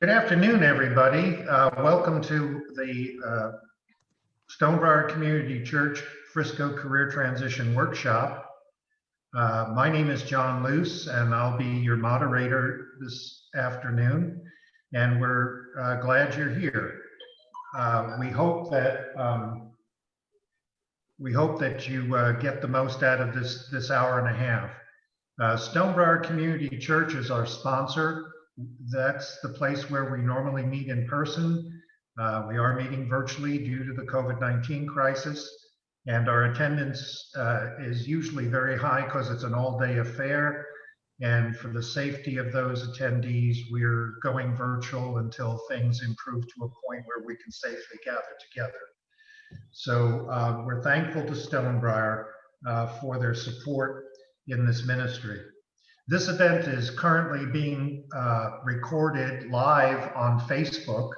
Good afternoon, everybody. Welcome to the Stonebriar Community Church Frisco Career Transition Workshop. My name is John Luce, and I'll be your moderator this afternoon. And we're glad you're here. We hope that you get the most out of this hour and a half. Stonebriar Community Church is our sponsor. That's the place where we normally meet in person. We are meeting virtually due to the COVID-19 crisis, and our attendance is usually very high because it's an all-day affair. And for the safety of those attendees, we're going virtual until things improve to a point where we can safely gather together. So we're thankful to Stonebriar for their support in this ministry. This event is currently being recorded live on Facebook,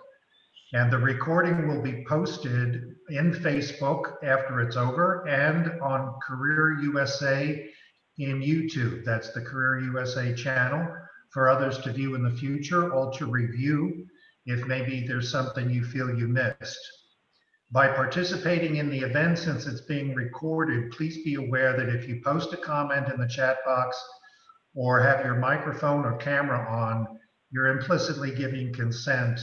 and the recording will be posted in Facebook after it's over and on Career USA in YouTube. That's the Career USA channel for others to view in the future or to review if maybe there's something you feel you missed. By participating in the event, since it's being recorded, please be aware that if you post a comment in the chat box or have your microphone or camera on, you're implicitly giving consent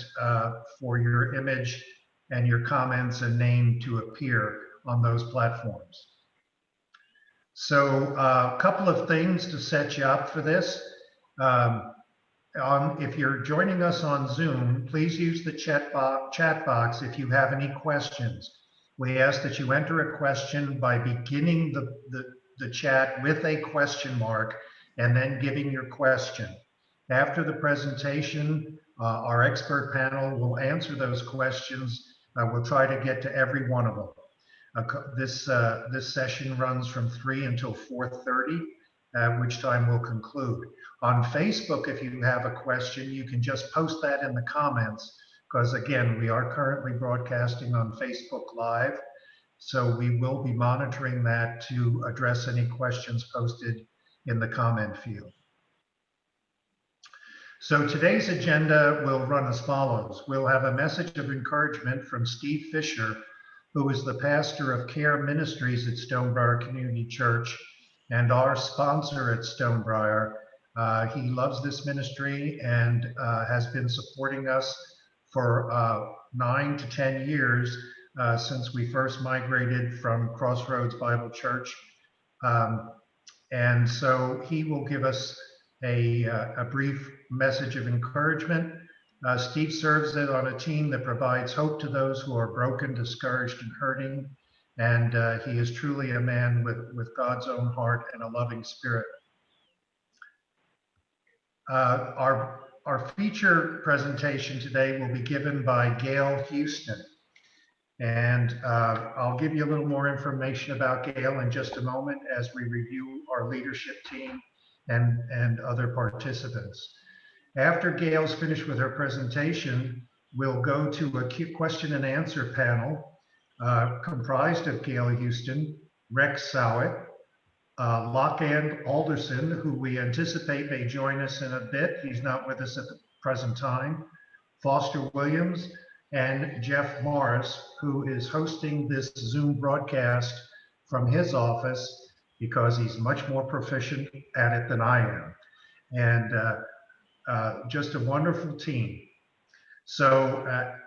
for your image and your comments and name to appear on those platforms. So a couple of things to set you up for this. If you're joining us on Zoom, please use the chat box if you have any questions. We ask that you enter a question by beginning the chat with a question mark and then giving your question. After the presentation, our expert panel will answer those questions. We'll try to get to every one of them. This session runs from 3 until 4:30, at which time we'll conclude. On Facebook, if you have a question, you can just post that in the comments, because again, we are currently broadcasting on Facebook Live, so we will be monitoring that to address any questions posted in the comment field. So today's agenda will run as follows. We'll have a message of encouragement from Steve Fisher, who is the pastor of Care Ministries at Stonebriar Community Church and our sponsor at Stonebriar. He loves this ministry and has been supporting us for 9 to 10 years since we first migrated from Crossroads Bible Church. And so he will give us a brief message of encouragement. Steve serves on a team that provides hope to those who are broken, discouraged, and hurting. And he is truly a man with God's own heart and a loving spirit. Our feature presentation today will be given by Gail Houston. And I'll give you a little more information about Gail in just a moment as we review our leadership team and other participants. After Gail's finished with her presentation, we'll go to a question and answer panel comprised of Gail Houston, Rex Sowett, Lockhand Alderson, who we anticipate may join us in a bit. He's not with us at the present time. Foster Williams, and Jeff Morris, who is hosting this Zoom broadcast from his office because he's much more proficient at it than I am. And just a wonderful team. So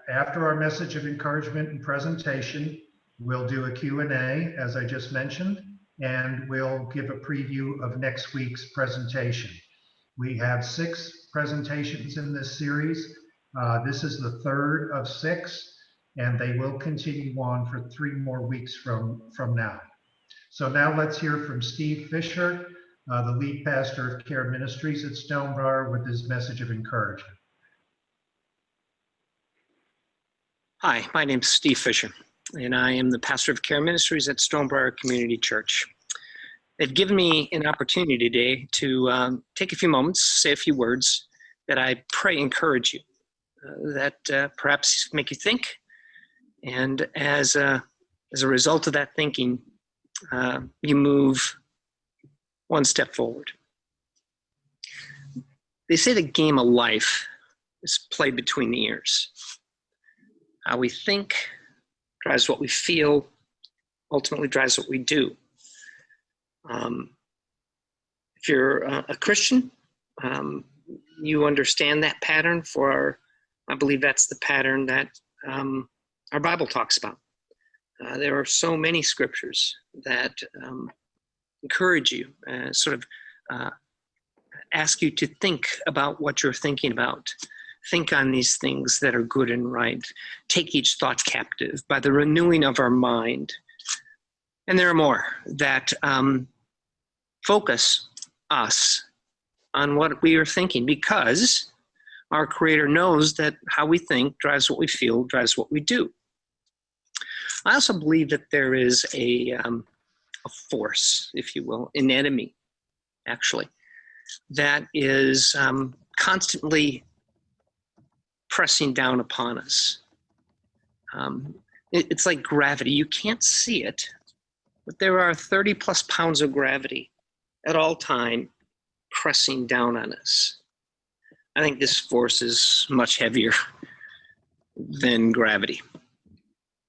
after our message of encouragement and presentation, we'll do a Q&A, as I just mentioned, and we'll give a preview of next week's presentation. We have 6 presentations in this series. This is the 3rd of 6, and they will continue on for 3 more weeks from now. So now let's hear from Steve Fisher, the lead pastor of Care Ministries at Stonebriar, with his message of encouragement. Hi, my name's Steve Fisher, and I am the pastor of Care Ministries at Stonebriar Community Church. They've given me an opportunity today to take a few moments, say a few words that I pray encourage you, that perhaps make you think, and as a result of that thinking, you move one step forward. They say the game of life is play between the ears. How we think drives what we feel, ultimately drives what we do. If you're a Christian, you understand that pattern I believe that's the pattern that our Bible talks about. There are so many scriptures that encourage you, ask you to think about what you're thinking about. Think on these things that are good and right. Take each thought captive by the renewing of our mind. And there are more that focus us on what we are thinking, because our Creator knows that how we think drives what we feel, drives what we do. I also believe that there is a force, if you will, an enemy, actually, that is constantly pressing down upon us. It's like gravity. You can't see it, but there are 30 plus pounds of gravity at all time pressing down on us. I think this force is much heavier than gravity.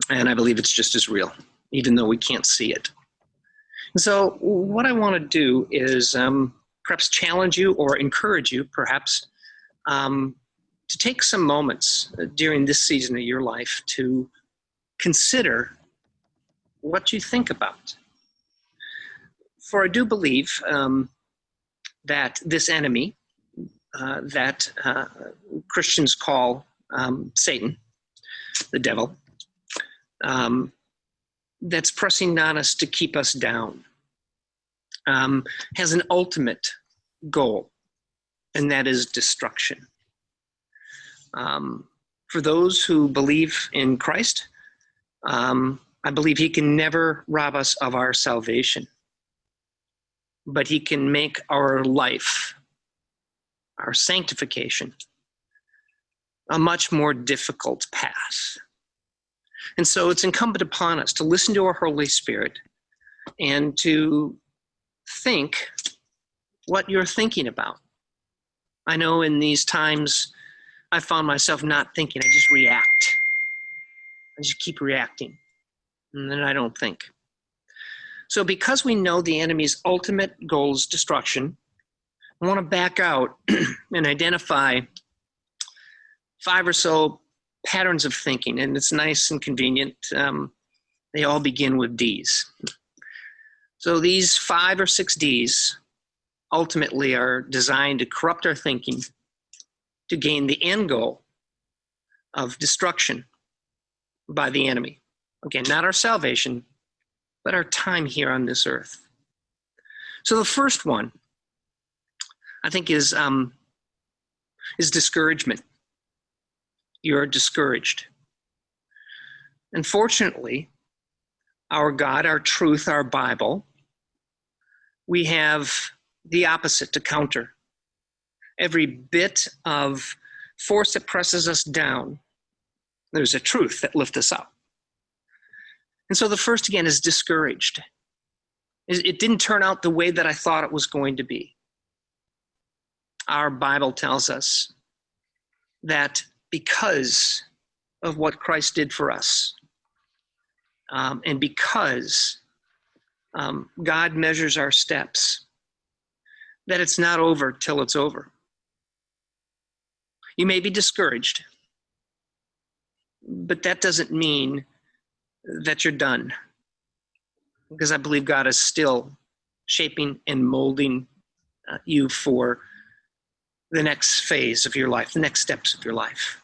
And I believe it's just as real, even though we can't see it. And so what I want to do is perhaps challenge you or encourage you, perhaps, to take some moments during this season of your life to consider what you think about. For I do believe that this enemy that Christians call Satan, the devil, that's pressing on us to keep us down, has an ultimate goal, and that is destruction. For those who believe in Christ, I believe he can never rob us of our salvation, but he can make our life, our sanctification, a much more difficult path. And so it's incumbent upon us to listen to our Holy Spirit and to think what you're thinking about. I know in these times I found myself not thinking, I just react. I just keep reacting, and then I don't think. So because we know the enemy's ultimate goal is destruction, I want to back out and identify 5 or so patterns of thinking, and it's nice and convenient. They all begin with D's. So these 5 or 6 D's ultimately are designed to corrupt our thinking to gain the end goal of destruction by the enemy. Again, not our salvation, but our time here on this earth. So the first one, I think, is discouragement. You're discouraged. Unfortunately, our God, our truth, our Bible, we have the opposite to counter. Every bit of force that presses us down, there's a truth that lifts us up. And so the first, again, is discouraged. It didn't turn out the way that I thought it was going to be. Our Bible tells us that because of what Christ did for us, and because God measures our steps, that it's not over till it's over. You may be discouraged, but that doesn't mean that you're done, because I believe God is still shaping and molding you for the next phase of your life, the next steps of your life.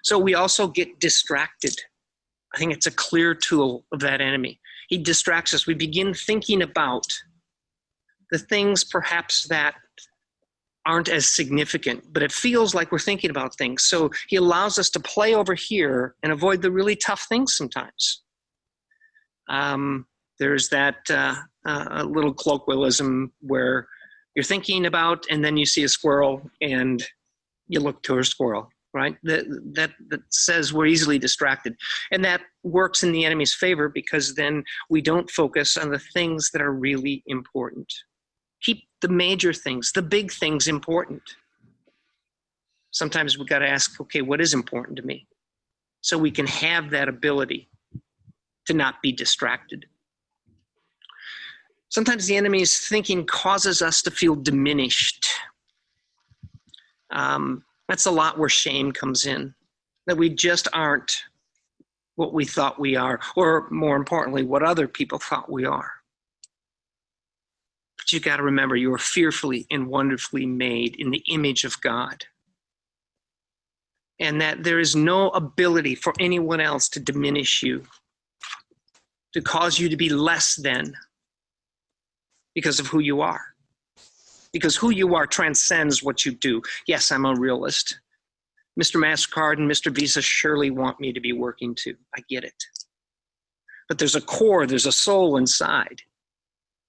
So we also get distracted. I think it's a clear tool of that enemy. He distracts us. We begin thinking about the things perhaps that aren't as significant, but it feels like we're thinking about things. So he allows us to play over here and avoid the really tough things sometimes. There's that little colloquialism where you're thinking about, and then you see a squirrel and you look to a squirrel, right? That says we're easily distracted. And that works in the enemy's favor, because then we don't focus on the things that are really important. Keep the major things, the big things important. Sometimes we got to ask, okay, what is important to me? So we can have that ability to not be distracted. Sometimes the enemy's thinking causes us to feel diminished. That's a lot where shame comes in, that we just aren't what we thought we are, or more importantly, what other people thought we are. But you got to remember, you are fearfully and wonderfully made in the image of God. And that there is no ability for anyone else to diminish you, to cause you to be less than, because of who you are. Because who you are transcends what you do. Yes, I'm a realist. Mr. MasterCard and Mr. Visa surely want me to be working too. I get it. But there's a core, there's a soul inside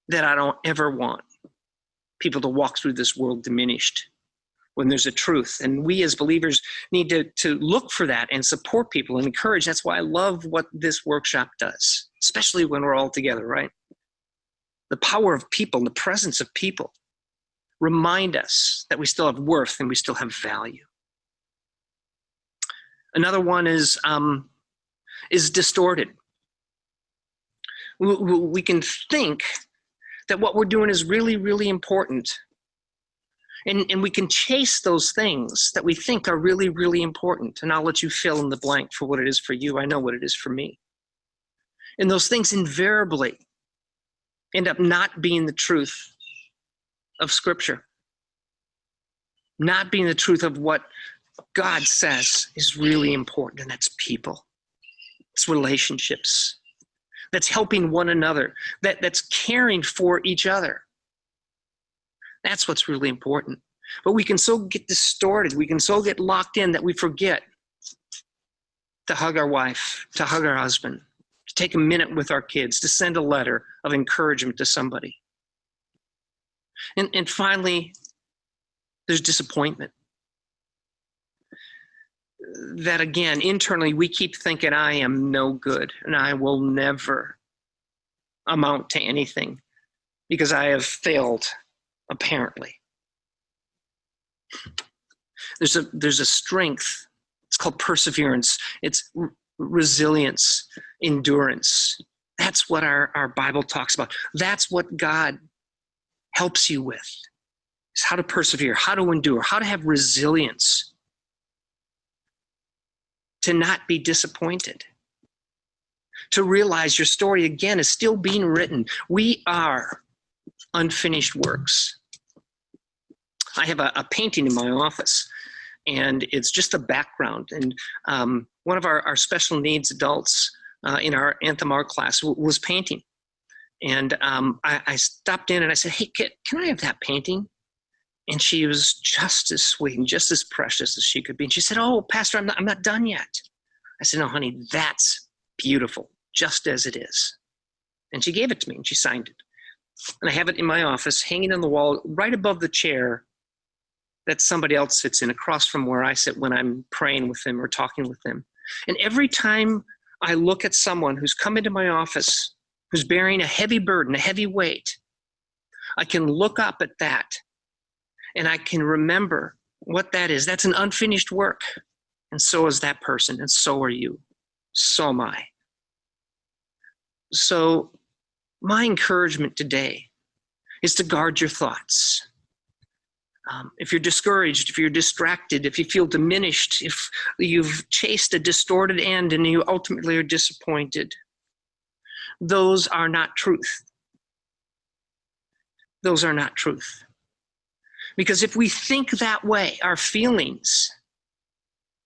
that I don't ever want people to walk through this world diminished when there's a truth. And we as believers need to look for that and support people and encourage. That's why I love what this workshop does, especially when we're all together, right? The power of people, the presence of people remind us that we still have worth and we still have value. Another one is distorted. We can think that what we're doing is really, really important. And we can chase those things that we think are really, really important. And I'll let you fill in the blank for what it is for you. I know what it is for me. And those things invariably end up not being the truth of Scripture, not being the truth of what God says is really important, and that's people. It's relationships. That's helping one another. That's caring for each other. That's what's really important. But we can so get distorted, we can so get locked in that we forget to hug our wife, to hug our husband, to take a minute with our kids, to send a letter of encouragement to somebody. And finally, there's disappointment. That again, internally, we keep thinking I am no good and I will never amount to anything because I have failed, apparently. There's a strength. It's called perseverance. It's resilience, endurance. That's what our Bible talks about. That's what God helps you with, is how to persevere, how to endure, how to have resilience, to not be disappointed, to realize your story again is still being written. We are unfinished works. I have a painting in my office, and it's just a background. And one of our special needs adults in our Anthem art class was painting. And I stopped in and I said, hey, can I have that painting? And she was just as sweet and just as precious as she could be. And she said, oh, Pastor, I'm not done yet. I said, no, honey, that's beautiful, just as it is. And she gave it to me and she signed it. And I have it in my office, hanging on the wall, right above the chair that somebody else sits in, across from where I sit when I'm praying with them or talking with them. And every time I look at someone who's come into my office, who's bearing a heavy burden, a heavy weight, I can look up at that and I can remember what that is. That's an unfinished work. And so is that person, and so are you. So am I. So my encouragement today is to guard your thoughts. If you're discouraged, if you're distracted, if you feel diminished, if you've chased a distorted end and you ultimately are disappointed, those are not truth. Those are not truth. Because if we think that way, our feelings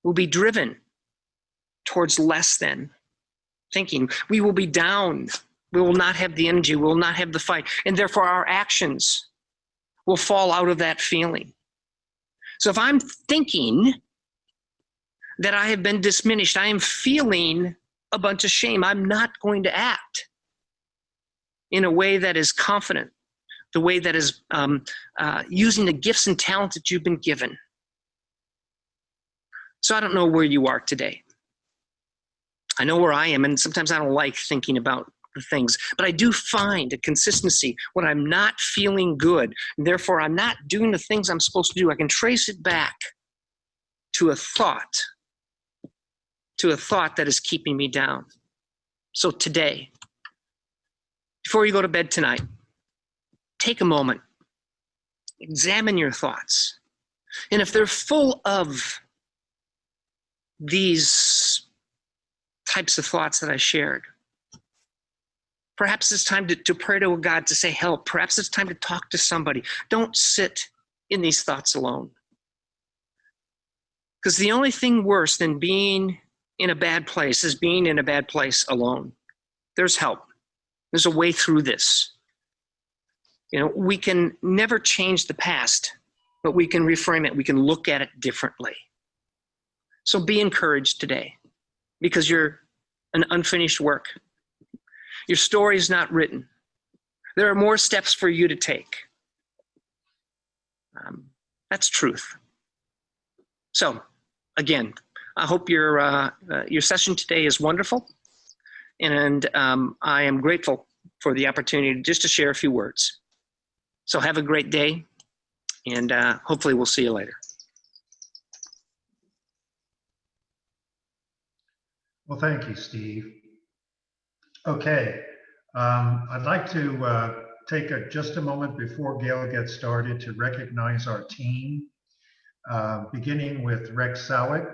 will be driven towards less than thinking. We will be down. We will not have the energy. We will not have the fight. And therefore our actions will fall out of that feeling. So if I'm thinking that I have been diminished, I am feeling a bunch of shame, I'm not going to act in a way that is confident, the way that is using the gifts and talents that you've been given. So I don't know where you are today. I know where I am, and sometimes I don't like thinking about the things, but I do find a consistency when I'm not feeling good, and therefore I'm not doing the things I'm supposed to do. I can trace it back to a thought that is keeping me down. So today, before you go to bed tonight, take a moment, examine your thoughts. And if they're full of these types of thoughts that I shared, perhaps it's time to pray to God to say help. Perhaps it's time to talk to somebody. Don't sit in these thoughts alone. Because the only thing worse than being in a bad place is being in a bad place alone. There's help. There's a way through this. We can never change the past, but we can reframe it. We can look at it differently. So be encouraged today, because you're an unfinished work. Your story is not written. There are more steps for you to take. That's truth. So, again, I hope your session today is wonderful, and I am grateful for the opportunity just to share a few words. So have a great day, and hopefully we'll see you later. Well, thank you, Steve. Okay, I'd like to take just a moment before Gail gets started to recognize our team, beginning with Rex Sowett,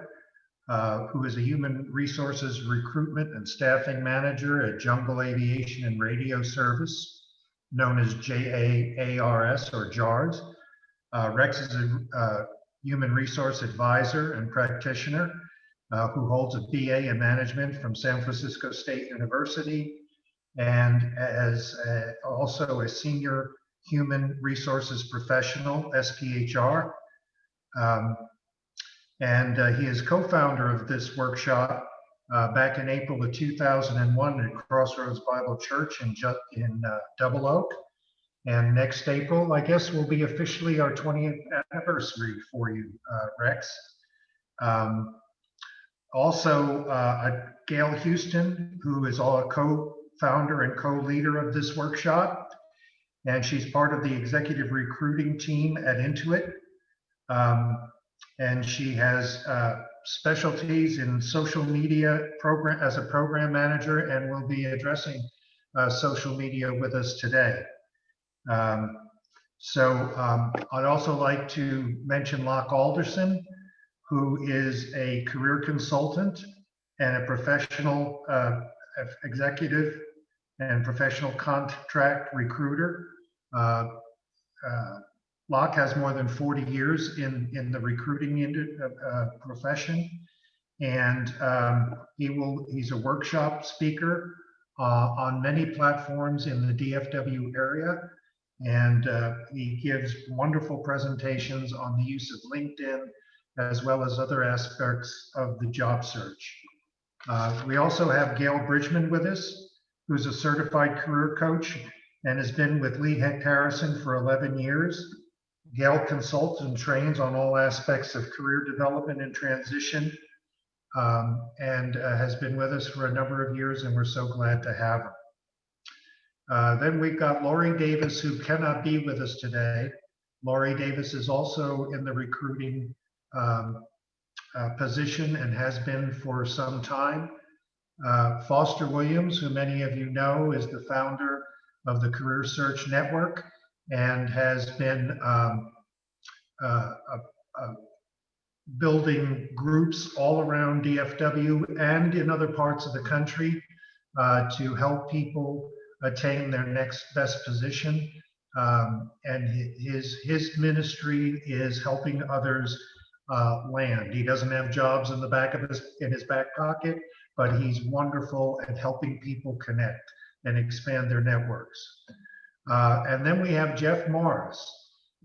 who is a Human Resources Recruitment and Staffing Manager at Jungle Aviation and Radio Service, known as JARS or JARS. Rex is a Human Resource Advisor and Practitioner who holds a BA in Management from San Francisco State University, and as also a Senior Human Resources Professional, SPHR. And he is co-founder of this workshop back in April of 2001 at Crossroads Bible Church in Double Oak. And next April, I guess, will be officially our 20th anniversary for you, Rex. Also, Gail Houston, who is a co-founder and co-leader of this workshop, and she's part of the executive recruiting team at Intuit. And she has specialties in social media program as a program manager, and will be addressing social media with us today. I'd also like to mention Locke Alderson, who is a career consultant and a professional executive and professional contract recruiter. Locke has more than 40 years in the recruiting profession, and he's a workshop speaker on many platforms in the DFW area, and he gives wonderful presentations on the use of LinkedIn as well as other aspects of the job search. We also have Gail Bridgman with us, who's a certified career coach and has been with Lee Hecht Harrison for 11 years. Gail consults and trains on all aspects of career development and transition, and has been with us for a number of years, and we're so glad to have her. Then we've got Lori Davis, who cannot be with us today. Lori Davis is also in the recruiting position and has been for some time. Foster Williams, who many of you know, is the founder of the Career Search Network and has been building groups all around DFW and in other parts of the country to help people attain their next best position. And his ministry is helping others land. He doesn't have jobs in his back pocket, but he's wonderful at helping people connect and expand their networks. And then we have Jeff Morris.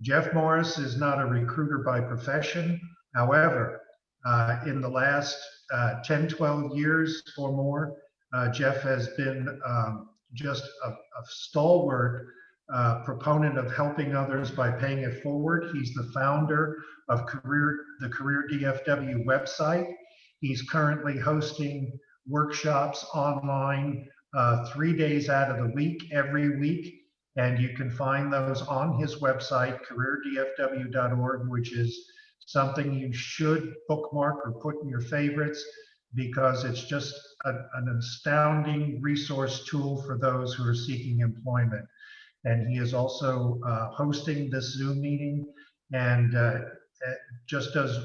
Jeff Morris is not a recruiter by profession. However, in the last 10, 12 years or more, Jeff has been just a stalwart proponent of helping others by paying it forward. He's the founder of the Career DFW website. He's currently hosting workshops online 3 days out of the week, every week. And you can find those on his website, careerdfw.org, which is something you should bookmark or put in your favorites because it's just an astounding resource tool for those who are seeking employment. And he is also hosting this Zoom meeting and just does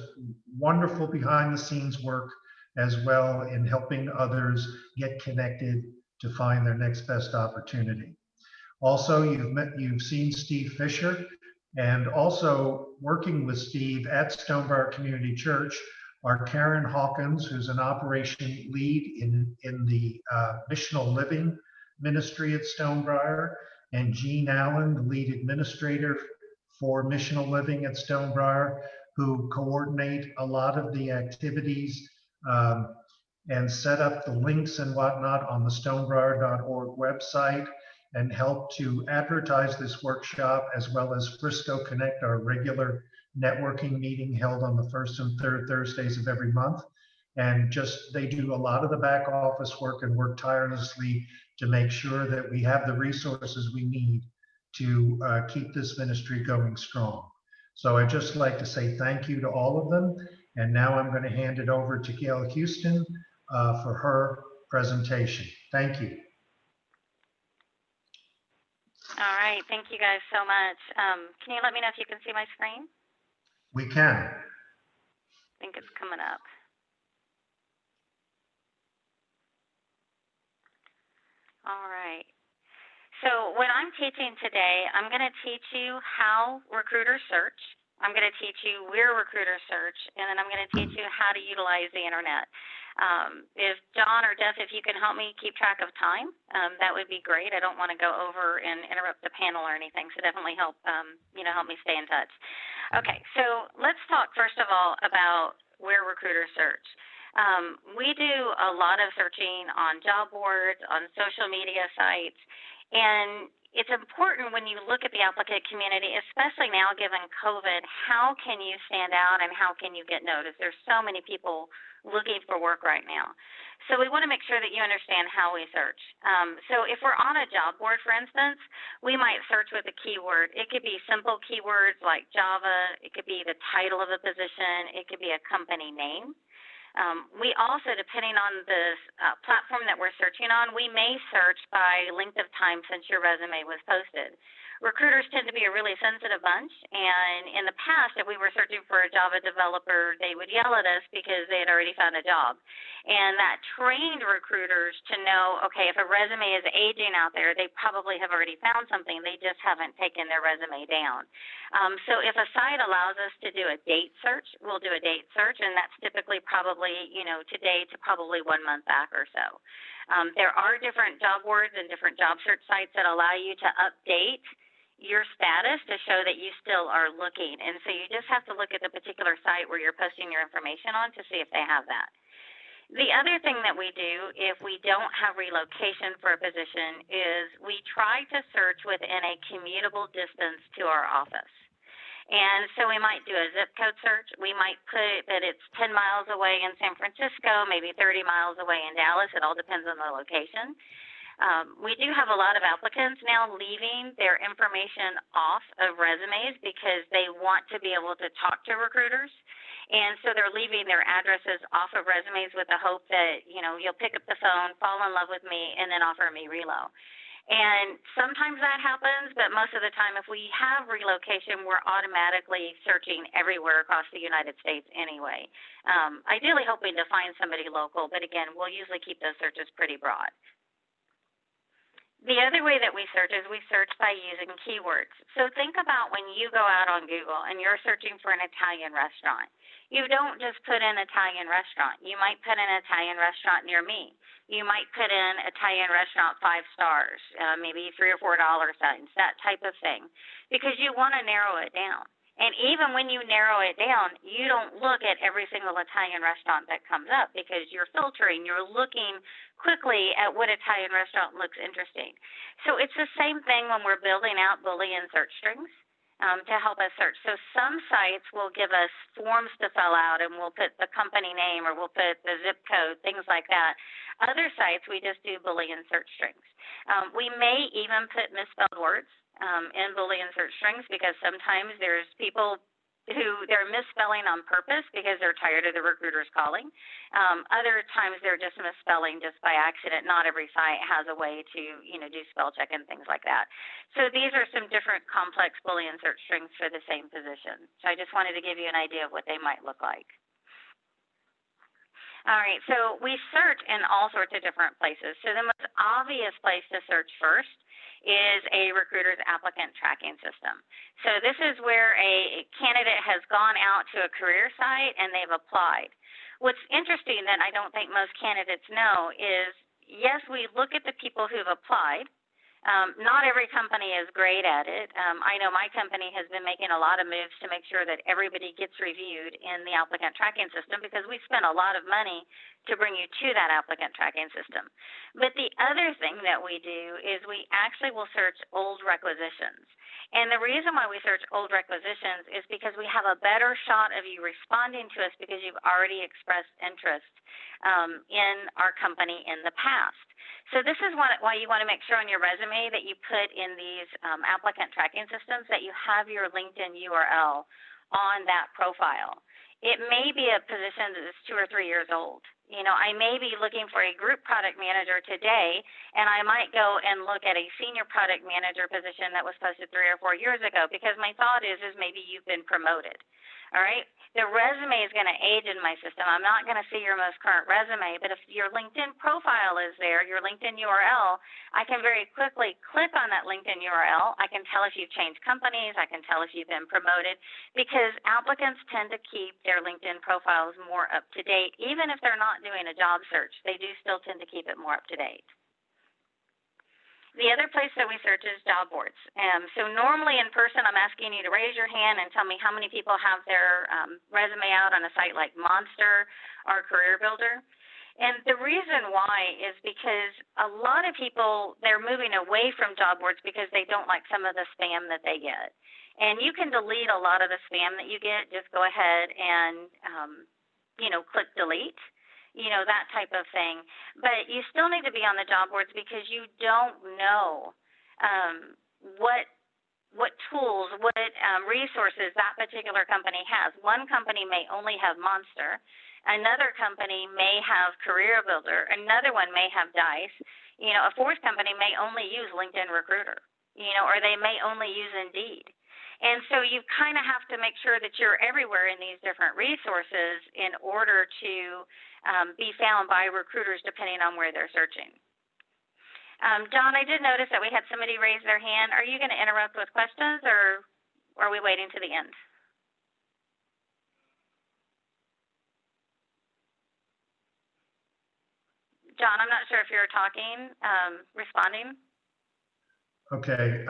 wonderful behind the scenes work as well in helping others get connected to find their next best opportunity. Also, you've seen Steve Fisher, and also working with Steve at Stonebriar Community Church are Karen Hawkins, who's an operation lead in the missional living ministry at Stonebriar, and Jean Allen, the lead administrator for missional living at Stonebriar, who coordinate a lot of the activities and set up the links and whatnot on the stonebriar.org website and help to advertise this workshop, as well as Frisco Connect, our regular networking meeting held on the first and third Thursdays of every month. And just, they do a lot of the back office work and work tirelessly to make sure that we have the resources we need to keep this ministry going strong. So I'd just like to say thank you to all of them. And now I'm going to hand it over to Gail Houston for her presentation. Thank you. All right, thank you guys so much. Can you let me know if you can see my screen? We can. I think it's coming up. All right. So when I'm teaching today, I'm going to teach you how recruiters search. I'm going to teach you where recruiters search, and then I'm going to teach you how to utilize the internet. If John or Jeff, if you can help me keep track of time, that would be great. I don't want to go over and interrupt the panel or anything, so definitely help, help me stay in touch. Okay, so let's talk first of all about where recruiters search. We do a lot of searching on job boards, on social media sites, and it's important when you look at the applicant community, especially now given COVID, how can you stand out and how can you get noticed? There's so many people looking for work right now. So we want to make sure that you understand how we search. So if we're on a job board, for instance, we might search with a keyword. It could be simple keywords like Java. It could be the title of a position. It could be a company name. We also, depending on the platform that we're searching on, we may search by length of time since your resume was posted. Recruiters tend to be a really sensitive bunch, and in the past, if we were searching for a Java developer, they would yell at us because they had already found a job. And that trained recruiters to know, okay, if a resume is aging out there, they probably have already found something, they just haven't taken their resume down. So if a site allows us to do a date search, we'll do a date search, and that's typically probably, today to probably 1 month back or so. There are different job boards and different job search sites that allow you to update your status to show that you still are looking. And so you just have to look at the particular site where you're posting your information on to see if they have that. The other thing that we do if we don't have relocation for a position is we try to search within a commutable distance to our office. And so we might do a zip code search. We might put that it's 10 miles away in San Francisco, maybe 30 miles away in Dallas. It all depends on the location. We do have a lot of applicants now leaving their information off of resumes because they want to be able to talk to recruiters. And so they're leaving their addresses off of resumes with the hope that, you'll pick up the phone, fall in love with me, and then offer me relo. And sometimes that happens, but most of the time, if we have relocation, we're automatically searching everywhere across the United States anyway. Ideally hoping to find somebody local, but again, we'll usually keep those searches pretty broad. The other way that we search is we search by using keywords. So think about when you go out on Google and you're searching for an Italian restaurant. You don't just put in Italian restaurant. You might put in Italian restaurant near me. You might put in Italian restaurant 5 stars, maybe $3 or $4 signs, that type of thing, because you want to narrow it down. And even when you narrow it down, you don't look at every single Italian restaurant that comes up because you're filtering, you're looking quickly at what Italian restaurant looks interesting. So it's the same thing when we're building out Boolean search strings to help us search. So some sites will give us forms to fill out and we'll put the company name or we'll put the zip code, things like that. Other sites, we just do Boolean search strings. We may even put misspelled words in Boolean search strings because sometimes there's people who they're misspelling on purpose because they're tired of the recruiters calling. Other times they're just misspelling just by accident. Not every site has a way to, do spell check and things like that. So these are some different complex Boolean search strings for the same position. So I just wanted to give you an idea of what they might look like. All right, so we search in all sorts of different places. So the most obvious place to search first is a recruiter's applicant tracking system. So this is where a candidate has gone out to a career site and they've applied. What's interesting that I don't think most candidates know is, yes, we look at the people who've applied. Not every company is great at it. I know my company has been making a lot of moves to make sure that everybody gets reviewed in the applicant tracking system because we spend a lot of money to bring you to that applicant tracking system. But the other thing that we do is we actually will search old requisitions. And the reason why we search old requisitions is because we have a better shot of you responding to us because you've already expressed interest in our company in the past. So this is why you want to make sure on your resume that you put in these applicant tracking systems that you have your LinkedIn URL on that profile. It may be a position that is 2 or 3 years old. I may be looking for a group product manager today, and I might go and look at a senior product manager position that was posted 3 or 4 years ago because my thought is maybe you've been promoted. All right? The resume is going to age in my system. I'm not going to see your most current resume, but if your LinkedIn profile is there, your LinkedIn URL, I can very quickly click on that LinkedIn URL. I can tell if you've changed companies. I can tell if you've been promoted because applicants tend to keep their LinkedIn profiles more up to date. Even if they're not doing a job search, they do still tend to keep it more up to date. The other place that we search is job boards. So normally in person, I'm asking you to raise your hand and tell me how many people have their resume out on a site like Monster or Career Builder. And the reason why is because a lot of people, they're moving away from job boards because they don't like some of the spam that they get. And you can delete a lot of the spam that you get. Just go ahead and, click delete. That type of thing. But you still need to be on the job boards because you don't know what tools, what resources that particular company has. One company may only have Monster. Another company may have Career Builder. Another one may have Dice. A fourth company may only use LinkedIn Recruiter, or they may only use Indeed. And so you kind of have to make sure that you're everywhere in these different resources in order to be found by recruiters depending on where they're searching. John, I did notice that we had somebody raise their hand. Are you going to interrupt with questions or are we waiting to the end? John, I'm not sure if you're talking, responding. Okay.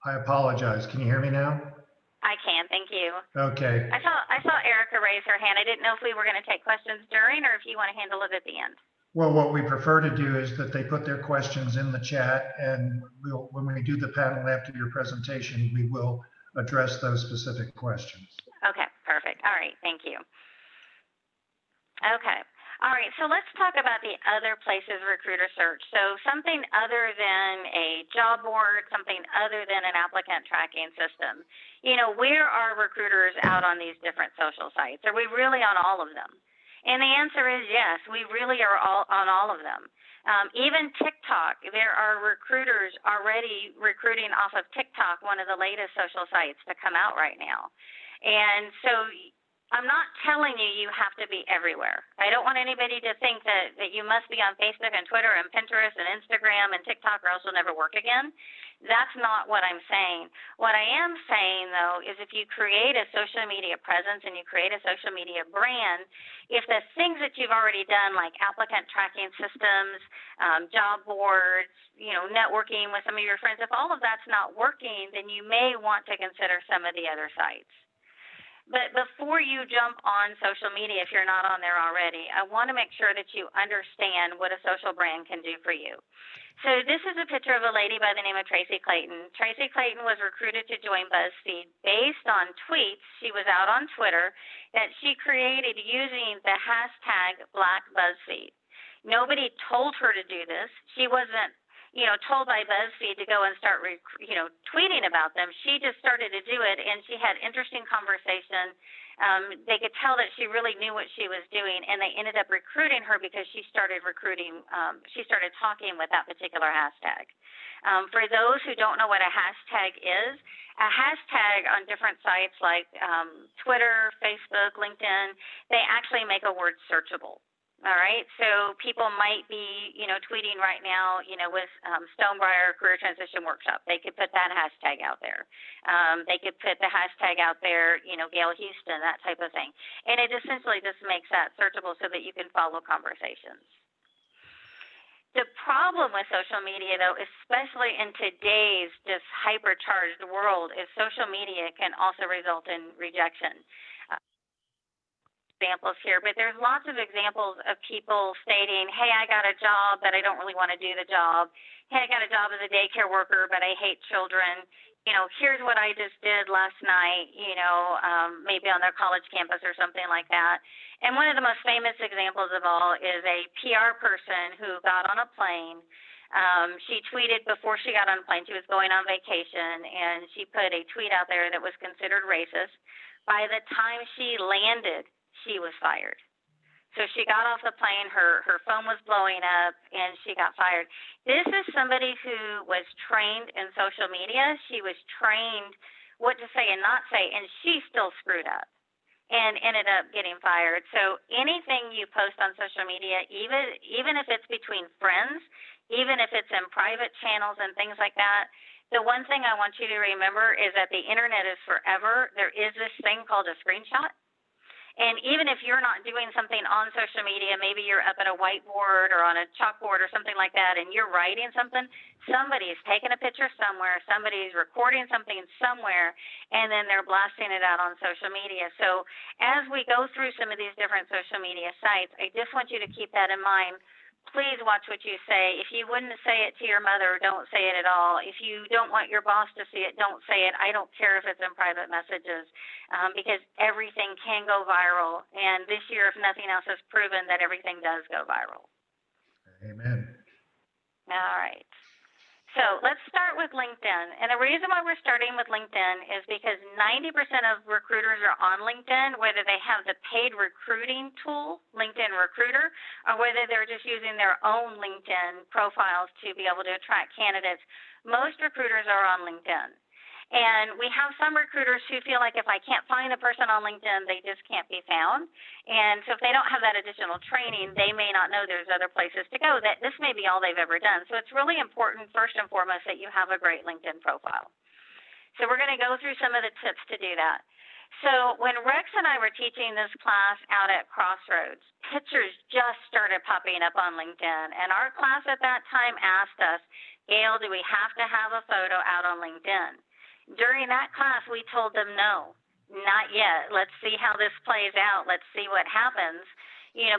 I apologize. Can you hear me now? I can, thank you. Okay. I saw Erica raise her hand. I didn't know if we were going to take questions during or if you want to handle it at the end. Well, what we prefer to do is that they put their questions in the chat, and when we do the panel after your presentation, we will address those specific questions. Okay, perfect. All right, thank you. Okay. All right, so let's talk about the other places recruiters search. So something other than a job board, something other than an applicant tracking system. Where are recruiters out on these different social sites? Are we really on all of them? And the answer is yes, we really are on all of them. Even TikTok, there are recruiters already recruiting off of TikTok, one of the latest social sites to come out right now. And so I'm not telling you you have to be everywhere. I don't want anybody to think that you must be on Facebook and Twitter and Pinterest and Instagram and TikTok or else you'll never work again. That's not what I'm saying. What I am saying, though, is if you create a social media presence and you create a social media brand, if the things that you've already done, like applicant tracking systems, job boards, networking with some of your friends, if all of that's not working, then you may want to consider some of the other sites. But before you jump on social media, if you're not on there already, I want to make sure that you understand what a social brand can do for you. So this is a picture of a lady by the name of Tracy Clayton. Tracy Clayton was recruited to join BuzzFeed based on tweets she was out on Twitter that she created using the hashtag #BlackBuzzFeed. Nobody told her to do this. She wasn't told by BuzzFeed to go and start, tweeting about them. She just started to do it, and she had interesting conversation. They could tell that she really knew what she was doing, and they ended up recruiting her because she started talking with that particular hashtag. For those who don't know what a hashtag is, a hashtag on different sites like Twitter, Facebook, LinkedIn, they actually make a word searchable. All right, so people might be, tweeting right now, with Stonebriar Career Transition Workshop. They could put that hashtag out there. They could put the hashtag out there, Gail Houston, that type of thing. And it essentially just makes that searchable so that you can follow conversations. The problem with social media, though, especially in today's just hypercharged world, is social media can also result in rejection. Examples here, but there's lots of examples of people stating, hey, I got a job, but I don't really want to do the job. Hey, I got a job as a daycare worker, but I hate children. Here's what I just did last night, maybe on their college campus or something like that. And one of the most famous examples of all is a PR person who got on a plane. She tweeted before she got on a plane. She was going on vacation, and she put a tweet out there that was considered racist. By the time she landed, she was fired. So she got off the plane, her phone was blowing up, and she got fired. This is somebody who was trained in social media. She was trained what to say and not say, and she still screwed up and ended up getting fired. So anything you post on social media, even if it's between friends, even if it's in private channels and things like that, the one thing I want you to remember is that the internet is forever. There is this thing called a screenshot. And even if you're not doing something on social media, maybe you're up at a whiteboard or on a chalkboard or something like that, and you're writing something, somebody's taking a picture somewhere, somebody's recording something somewhere, and then they're blasting it out on social media. So as we go through some of these different social media sites, I just want you to keep that in mind. Please watch what you say. If you wouldn't say it to your mother, don't say it at all. If you don't want your boss to see it, don't say it. I don't care if it's in private messages, because everything can go viral. And this year, if nothing else, has proven that everything does go viral. Amen. All right. So let's start with LinkedIn. And the reason why we're starting with LinkedIn is because 90% of recruiters are on LinkedIn, whether they have the paid recruiting tool, LinkedIn Recruiter, or whether they're just using their own LinkedIn profiles to be able to attract candidates. Most recruiters are on LinkedIn. And we have some recruiters who feel like if I can't find a person on LinkedIn, they just can't be found. And so if they don't have that additional training, they may not know there's other places to go, that this may be all they've ever done. So it's really important, first and foremost, that you have a great LinkedIn profile. So we're going to go through some of the tips to do that. So when Rex and I were teaching this class out at Crossroads, pictures just started popping up on LinkedIn. And our class at that time asked us, Gail, do we have to have a photo out on LinkedIn? During that class, we told them, no, not yet. Let's see how this plays out. Let's see what happens,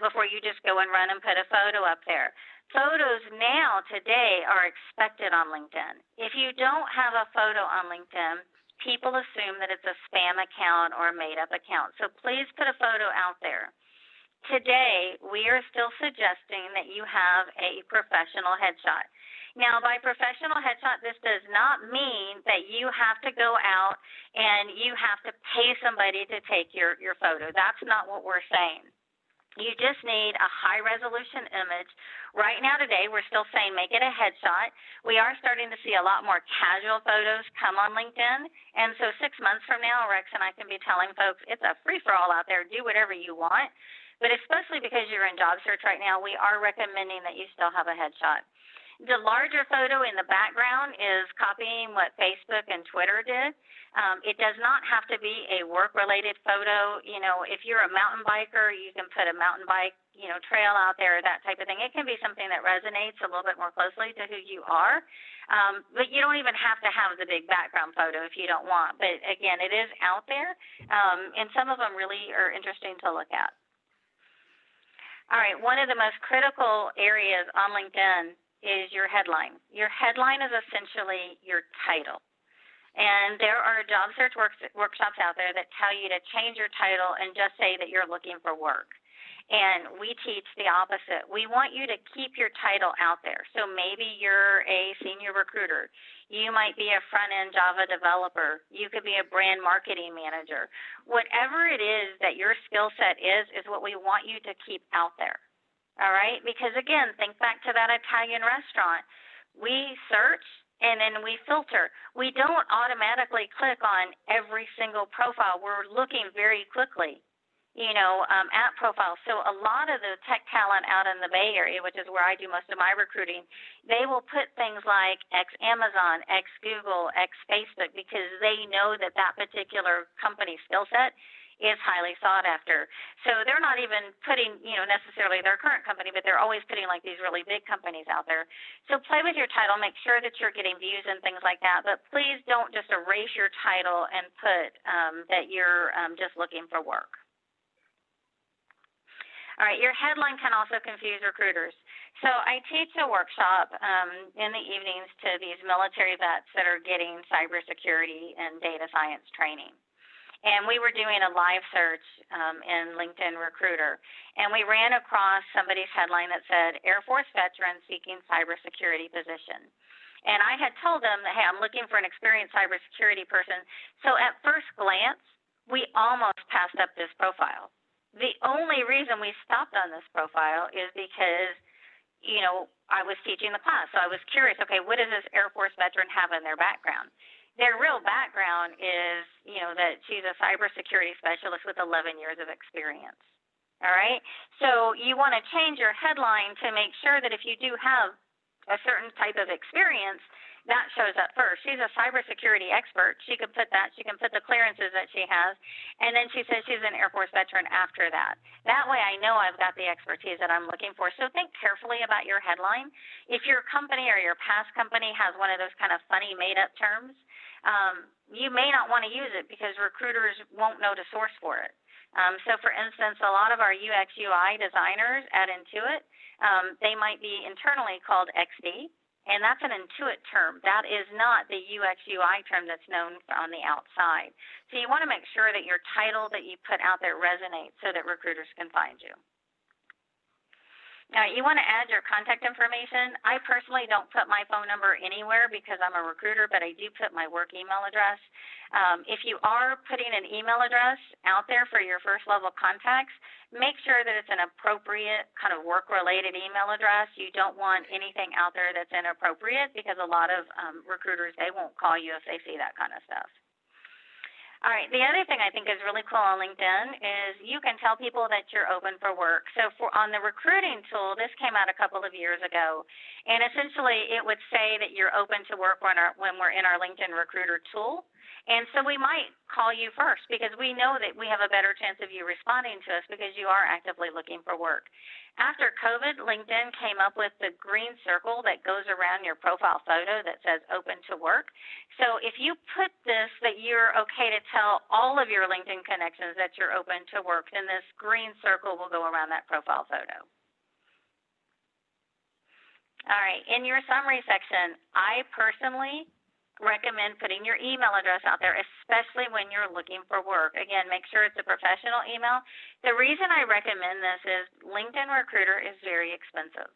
before you just go and run and put a photo up there. Photos now, today, are expected on LinkedIn. If you don't have a photo on LinkedIn, people assume that it's a spam account or a made-up account. So please put a photo out there. Today, we are still suggesting that you have a professional headshot. Now, by professional headshot, this does not mean that you have to go out and you have to pay somebody to take your photo. That's not what we're saying. You just need a high-resolution image. Right now today, we're still saying make it a headshot. We are starting to see a lot more casual photos come on LinkedIn. And so 6 months from now, Rex and I can be telling folks it's a free-for-all out there. Do whatever you want. But especially because you're in job search right now, we are recommending that you still have a headshot. The larger photo in the background is copying what Facebook and Twitter did. It does not have to be a work-related photo. If you're a mountain biker, you can put a mountain bike, trail out there, that type of thing. It can be something that resonates a little bit more closely to who you are. But you don't even have to have the big background photo if you don't want. But again, it is out there, and some of them really are interesting to look at. All right, one of the most critical areas on LinkedIn is your headline. Your headline is essentially your title. And there are job search workshops out there that tell you to change your title and just say that you're looking for work. And we teach the opposite. We want you to keep your title out there. So maybe you're a senior recruiter. You might be a front-end Java developer. You could be a brand marketing manager. Whatever it is that your skill set is what we want you to keep out there. All right? Because again, think back to that Italian restaurant. We search and then we filter. We don't automatically click on every single profile. We're looking very quickly, at profiles. So a lot of the tech talent out in the Bay Area, which is where I do most of my recruiting, they will put things like ex-Amazon, ex-Google, ex-Facebook, because they know that that particular company skill set is highly sought after. So they're not even putting, necessarily their current company, but they're always putting like these really big companies out there. So play with your title, make sure that you're getting views and things like that, but please don't just erase your title and put that you're just looking for work. All right, your headline can also confuse recruiters. So I teach a workshop in the evenings to these military vets that are getting cybersecurity and data science training. And we were doing a live search in LinkedIn Recruiter, and we ran across somebody's headline that said, Air Force veteran seeking cybersecurity position. And I had told them that, hey, I'm looking for an experienced cybersecurity person. So at first glance, we almost passed up this profile. The only reason we stopped on this profile is because, I was teaching the class. So I was curious, okay, what does this Air Force veteran have in their background? Their real background is, that she's a cybersecurity specialist with 11 years of experience. All right? So you want to change your headline to make sure that if you do have a certain type of experience, that shows up first. She's a cybersecurity expert. She could put that. She can put the clearances that she has. And then she says she's an Air Force veteran after that. That way I know I've got the expertise that I'm looking for. So think carefully about your headline. If your company or your past company has one of those kind of funny made-up terms, you may not want to use it because recruiters won't know to source for it. So for instance, a lot of our UX UI designers at Intuit, they might be internally called XD. And that's an Intuit term. That is not the UX UI term that's known on the outside. So you want to make sure that your title that you put out there resonates so that recruiters can find you. Now, you want to add your contact information. I personally don't put my phone number anywhere because I'm a recruiter, but I do put my work email address. If you are putting an email address out there for your first level contacts, make sure that it's an appropriate kind of work-related email address. You don't want anything out there that's inappropriate because a lot of recruiters, they won't call you if they see that kind of stuff. All right, the other thing I think is really cool on LinkedIn is you can tell people that you're open for work. So on the recruiting tool, this came out a couple of years ago, and essentially it would say that you're open to work when we're in our LinkedIn Recruiter tool. And so we might call you first because we know that we have a better chance of you responding to us because you are actively looking for work. After COVID, LinkedIn came up with the green circle that goes around your profile photo that says open to work. So if you put this that you're okay to tell all of your LinkedIn connections that you're open to work, then this green circle will go around that profile photo. All right, in your summary section, I personally recommend putting your email address out there, especially when you're looking for work. Again, make sure it's a professional email. The reason I recommend this is LinkedIn Recruiter is very expensive.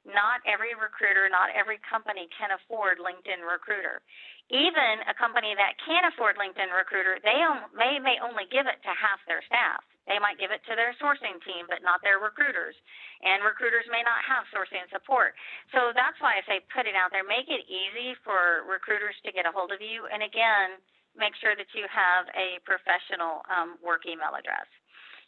Not every recruiter, not every company can afford LinkedIn Recruiter. Even a company that can afford LinkedIn Recruiter, they may only give it to half their staff. They might give it to their sourcing team, but not their recruiters. And recruiters may not have sourcing support. So that's why I say put it out there. Make it easy for recruiters to get a hold of you. And again, make sure that you have a professional work email address.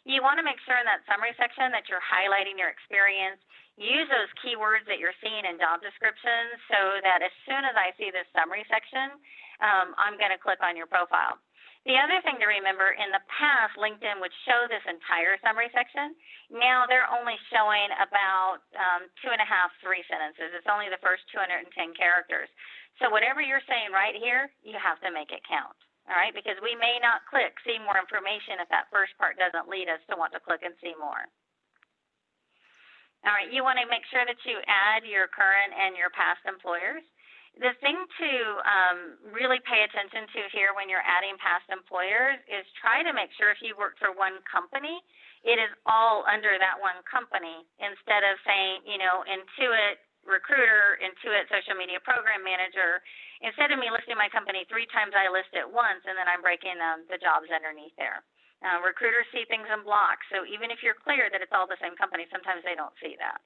You want to make sure in that summary section that you're highlighting your experience. Use those keywords that you're seeing in job descriptions so that as soon as I see this summary section, I'm going to click on your profile. The other thing to remember, in the past, LinkedIn would show this entire summary section. Now they're only showing about 2.5, 3 sentences. It's only the first 210 characters. So whatever you're saying right here, you have to make it count. All right, because we may not click see more information if that first part doesn't lead us to want to click and see more. All right, you want to make sure that you add your current and your past employers. The thing to really pay attention to here when you're adding past employers is try to make sure if you work for one company, it is all under that one company instead of saying, you know, Intuit recruiter, Intuit social media program manager. Instead of me listing my company 3 times, I list it once, and then I'm breaking the jobs underneath there. Recruiters see things in blocks, so even if you're clear that it's all the same company, sometimes they don't see that.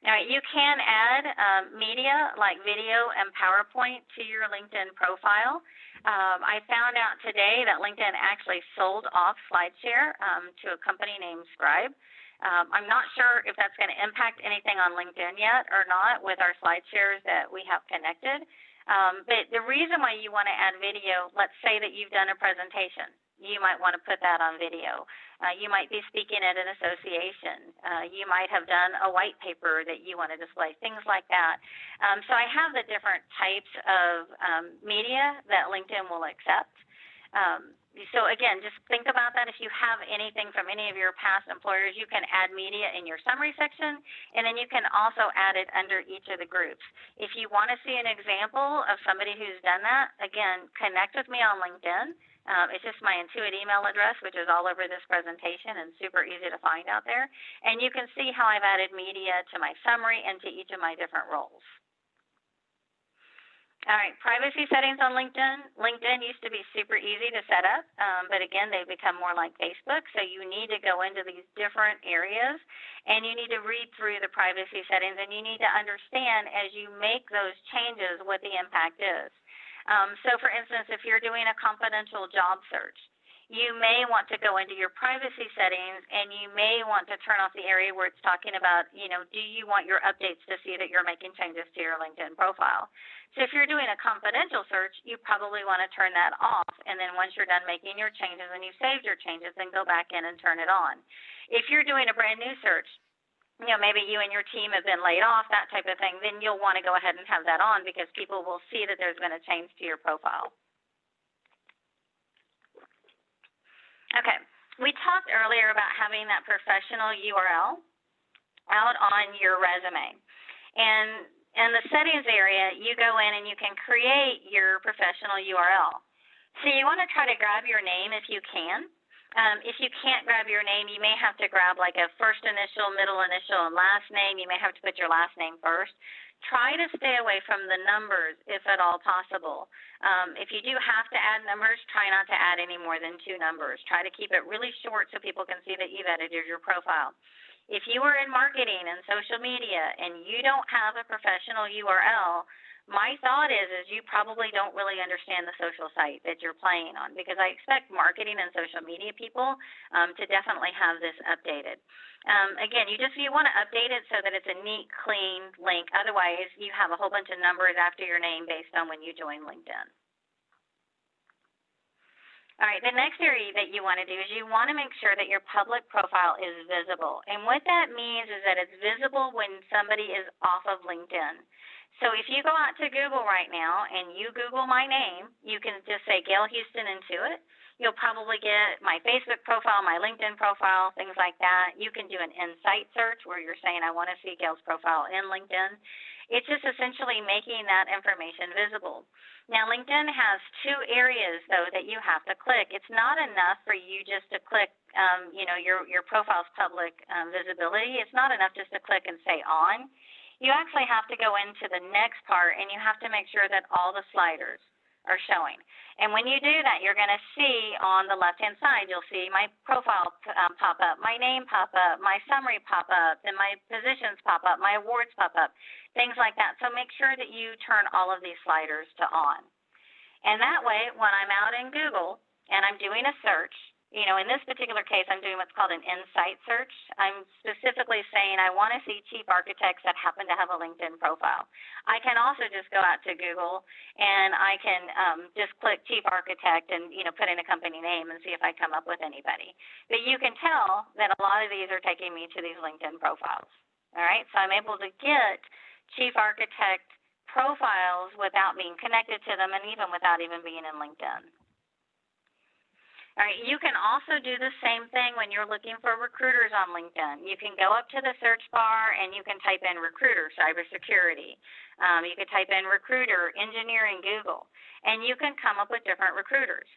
All right, you can add media like video and PowerPoint to your LinkedIn profile. I found out today that LinkedIn actually sold off SlideShare to a company named Scribe. I'm not sure if that's going to impact anything on LinkedIn yet or not with our SlideShares that we have connected. But the reason why you want to add video, let's say that you've done a presentation. You might want to put that on video. You might be speaking at an association. You might have done a white paper that you want to display, things like that. So I have the different types of media that LinkedIn will accept. So again, just think about that. If you have anything from any of your past employers, you can add media in your summary section, and then you can also add it under each of the groups. If you want to see an example of somebody who's done that, again, connect with me on LinkedIn. It's just my Intuit email address, which is all over this presentation and super easy to find out there. And you can see how I've added media to my summary and to each of my different roles. All right, privacy settings on LinkedIn. LinkedIn used to be super easy to set up, but again, they've become more like Facebook. So you need to go into these different areas and you need to read through the privacy settings, and you need to understand as you make those changes what the impact is. So for instance, if you're doing a confidential job search, you may want to go into your privacy settings and you may want to turn off the area where it's talking about, you know, do you want your updates to see that you're making changes to your LinkedIn profile? So if you're doing a confidential search, you probably want to turn that off. And then once you're done making your changes and you've saved your changes, then go back in and turn it on. If you're doing a brand new search, you know, maybe you and your team have been laid off, that type of thing, then you'll want to go ahead and have that on because people will see that there's been a change to your profile. Okay, we talked earlier about having that professional URL out on your resume. And in the settings area, you go in and you can create your professional URL. So you want to try to grab your name if you can. If you can't grab your name, you may have to grab like a first initial, middle initial, and last name. You may have to put your last name first. Try to stay away from the numbers if at all possible. If you do have to add numbers, try not to add any more than 2 numbers. Try to keep it really short so people can see that you've edited your profile. If you are in marketing and social media and you don't have a professional URL, my thought is you probably don't really understand the social site that you're playing on, because I expect marketing and social media people to definitely have this updated. Again, you want to update it so that it's a neat, clean link. Otherwise, you have a whole bunch of numbers after your name based on when you join LinkedIn. All right, the next area that you want to do is you want to make sure that your public profile is visible. And what that means is that it's visible when somebody is off of LinkedIn. So if you go out to Google right now and you Google my name, you can just say Gail Houston Intuit. You'll probably get my Facebook profile, my LinkedIn profile, things like that. You can do an insight search where you're saying, I want to see Gail's profile in LinkedIn. It's just essentially making that information visible. Now, LinkedIn has 2 areas, though, that you have to click. It's not enough for you just to click, your profile's public visibility. It's not enough just to click and say on. You actually have to go into the next part, and you have to make sure that all the sliders are showing. And when you do that, you're going to see on the left-hand side, you'll see my profile pop up, my name pop up, my summary pop up, and my positions pop up, my awards pop up, things like that. So make sure that you turn all of these sliders to on. And that way, when I'm out in Google and I'm doing a search, in this particular case, I'm doing what's called an insight search. I'm specifically saying I want to see chief architects that happen to have a LinkedIn profile. I can also just go out to Google and I can just click chief architect and, put in a company name and see if I come up with anybody. But you can tell that a lot of these are taking me to these LinkedIn profiles. All right, so I'm able to get chief architect profiles without being connected to them and even without even being in LinkedIn. All right, you can also do the same thing when you're looking for recruiters on LinkedIn. You can go up to the search bar and you can type in recruiter, cybersecurity. You can type in recruiter, engineering, Google, and you can come up with different recruiters.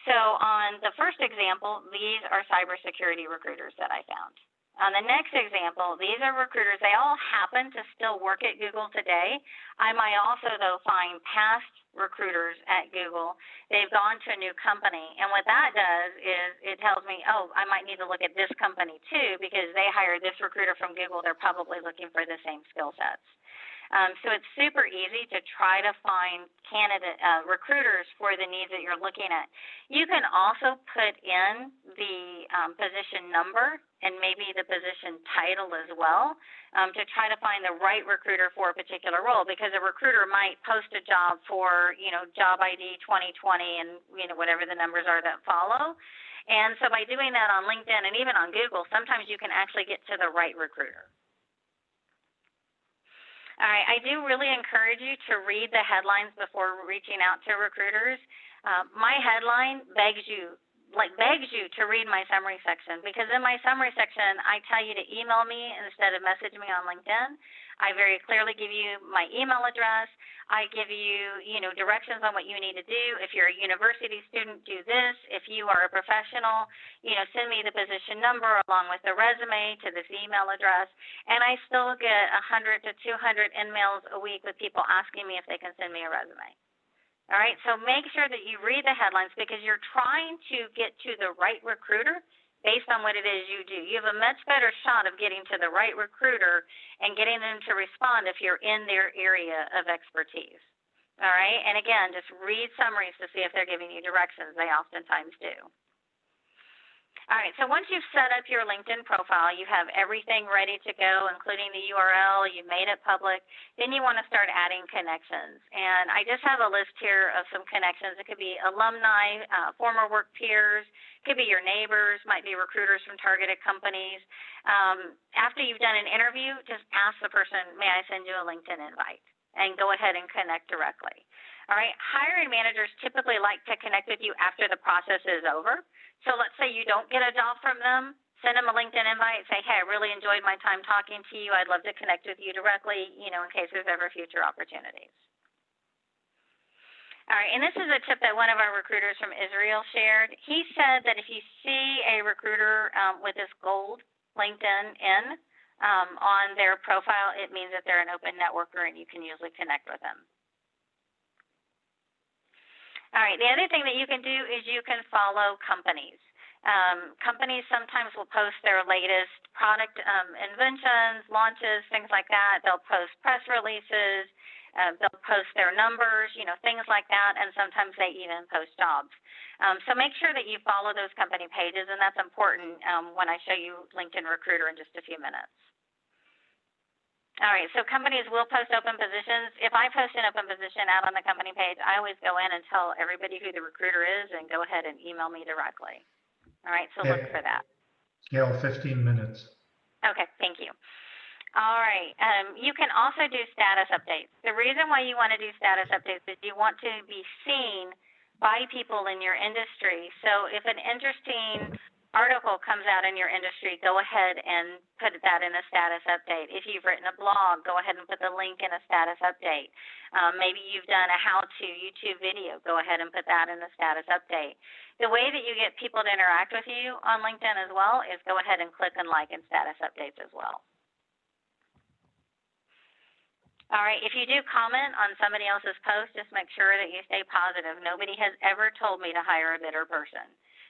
So on the first example, these are cybersecurity recruiters that I found. On the next example, these are recruiters. They all happen to still work at Google today. I might also, though, find past recruiters at Google. They've gone to a new company. And what that does is it tells me, oh, I might need to look at this company too, because they hired this recruiter from Google. They're probably looking for the same skill sets. So it's super easy to try to find recruiters for the needs that you're looking at. You can also put in the position number and maybe the position title as well to try to find the right recruiter for a particular role, because a recruiter might post a job for, job ID 2020 and, whatever the numbers are that follow. And so by doing that on LinkedIn and even on Google, sometimes you can actually get to the right recruiter. All right, I do really encourage you to read the headlines before reaching out to recruiters. My headline begs you to read my summary section, because in my summary section, I tell you to email me instead of message me on LinkedIn. I very clearly give you my email address. I give you, directions on what you need to do. If you're a university student, do this. If you are a professional, send me the position number along with the resume to this email address. And I still get 100 to 200 emails a week with people asking me if they can send me a resume. All right, so make sure that you read the headlines, because you're trying to get to the right recruiter based on what it is you do. You have a much better shot of getting to the right recruiter and getting them to respond if you're in their area of expertise. All right, and again, just read summaries to see if they're giving you directions. They oftentimes do. All right, so once you've set up your LinkedIn profile, you have everything ready to go, including the URL, you've made it public, then you want to start adding connections. And I just have a list here of some connections. It could be alumni, former work peers, it could be your neighbors, might be recruiters from targeted companies. After you've done an interview, just ask the person, may I send you a LinkedIn invite? And go ahead and connect directly. All right, hiring managers typically like to connect with you after the process is over. So let's say you don't get a job from them, send them a LinkedIn invite, say, hey, I really enjoyed my time talking to you. I'd love to connect with you directly, in case there's ever future opportunities. All right, and this is a tip that one of our recruiters from Israel shared. He said that if you see a recruiter with this gold LinkedIn on their profile, it means that they're an open networker and you can usually connect with them. All right, the other thing that you can do is you can follow companies. Companies sometimes will post their latest product inventions, launches, things like that. They'll post press releases. They'll post their numbers, things like that, and sometimes they even post jobs. So make sure that you follow those company pages, and that's important when I show you LinkedIn Recruiter in just a few minutes. All right, so companies will post open positions. If I post an open position out on the company page, I always go in and tell everybody who the recruiter is and go ahead and email me directly. All right, so look for that. Gail, 15 minutes. Okay, thank you. All right, you can also do status updates. The reason why you want to do status updates is you want to be seen by people in your industry. So if an interesting article comes out in your industry, go ahead and put that in a status update. If you've written a blog, go ahead and put the link in a status update. Maybe you've done a how-to YouTube video, go ahead and put that in the status update. The way that you get people to interact with you on LinkedIn as well is go ahead and click and like in status updates as well. All right, if you do comment on somebody else's post, just make sure that you stay positive. Nobody has ever told me to hire a bitter person.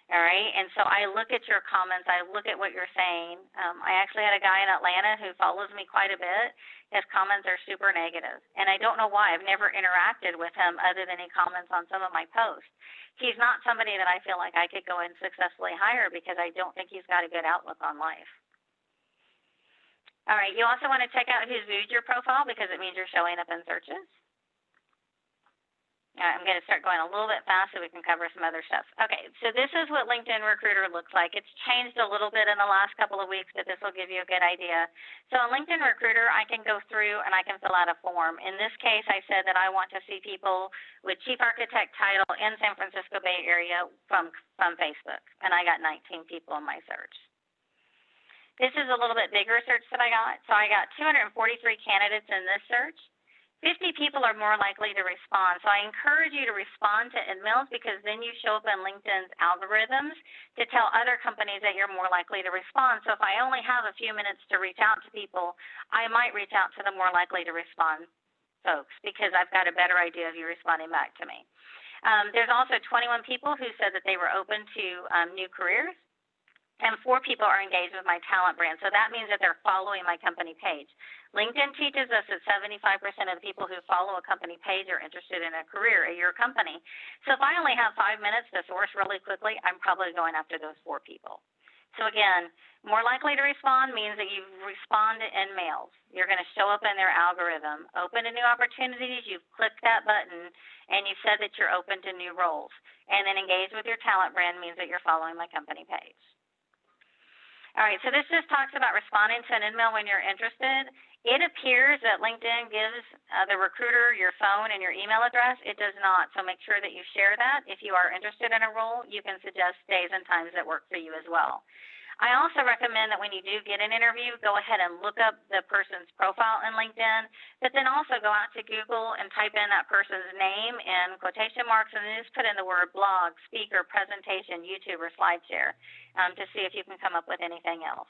All right, and so I look at your comments, I look at what you're saying. I actually had a guy in Atlanta who follows me quite a bit. His comments are super negative, and I don't know why. I've never interacted with him other than he comments on some of my posts. He's not somebody that I feel like I could go and successfully hire because I don't think he's got a good outlook on life. All right, you also want to check out who's viewed your profile because it means you're showing up in searches. I'm going to start going a little bit fast so we can cover some other stuff. Okay, so this is what LinkedIn Recruiter looks like. It's changed a little bit in the last couple of weeks, but this will give you a good idea. So on LinkedIn Recruiter, I can go through and I can fill out a form. In this case, I said that I want to see people with chief architect title in San Francisco Bay Area from Facebook, and I got 19 people in my search. This is a little bit bigger search that I got. So I got 243 candidates in this search. 50 people are more likely to respond. So I encourage you to respond to emails because then you show up in LinkedIn's algorithms to tell other companies that you're more likely to respond. So if I only have a few minutes to reach out to people, I might reach out to the more likely to respond folks because I've got a better idea of you responding back to me. There's also 21 people who said that they were open to new careers. And 4 people are engaged with my talent brand. So that means that they're following my company page. LinkedIn teaches us that 75% of the people who follow a company page are interested in a career at your company. So if I only have 5 minutes to source really quickly, I'm probably going after those 4 people. So again, more likely to respond means that you respond in mails. You're going to show up in their algorithm. Open to new opportunities, you've clicked that button, and you've said that you're open to new roles. And then engage with your talent brand means that you're following my company page. All right, so this just talks about responding to an email when you're interested. It appears that LinkedIn gives the recruiter your phone and your email address. It does not, so make sure that you share that. If you are interested in a role, you can suggest days and times that work for you as well. I also recommend that when you do get an interview, go ahead and look up the person's profile in LinkedIn, but then also go out to Google and type in that person's name in quotation marks and then just put in the word blog, speaker, presentation, YouTube, or SlideShare to see if you can come up with anything else.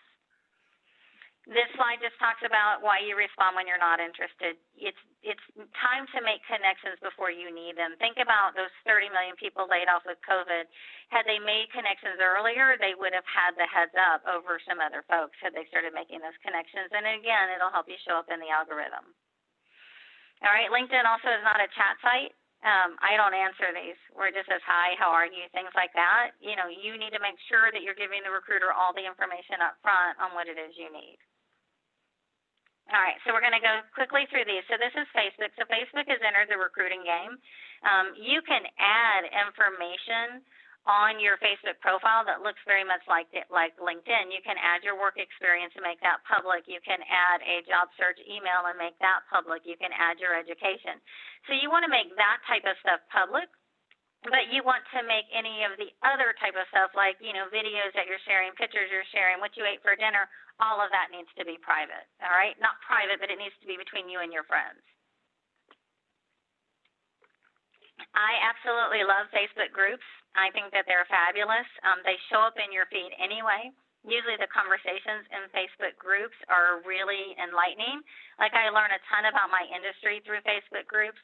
This slide just talks about why you respond when you're not interested. It's time to make connections before you need them. Think about those 30 million people laid off with COVID. Had they made connections earlier, they would have had the heads up over some other folks had they started making those connections. And again, it'll help you show up in the algorithm. All right, LinkedIn also is not a chat site. I don't answer these where it just says, hi, how are you, things like that. You know, you need to make sure that you're giving the recruiter all the information up front on what it is you need. All right, so we're going to go quickly through these. So this is Facebook. So Facebook has entered the recruiting game. You can add information on your Facebook profile that looks very much like LinkedIn. You can add your work experience and make that public. You can add a job search email and make that public. You can add your education. So you want to make that type of stuff public, but you want to make any of the other type of stuff like, you know, videos that you're sharing, pictures you're sharing, what you ate for dinner, all of that needs to be private, all right? Not private, but it needs to be between you and your friends. I absolutely love Facebook groups. I think that they're fabulous. They show up in your feed anyway. Usually the conversations in Facebook groups are really enlightening. Like I learn a ton about my industry through Facebook groups.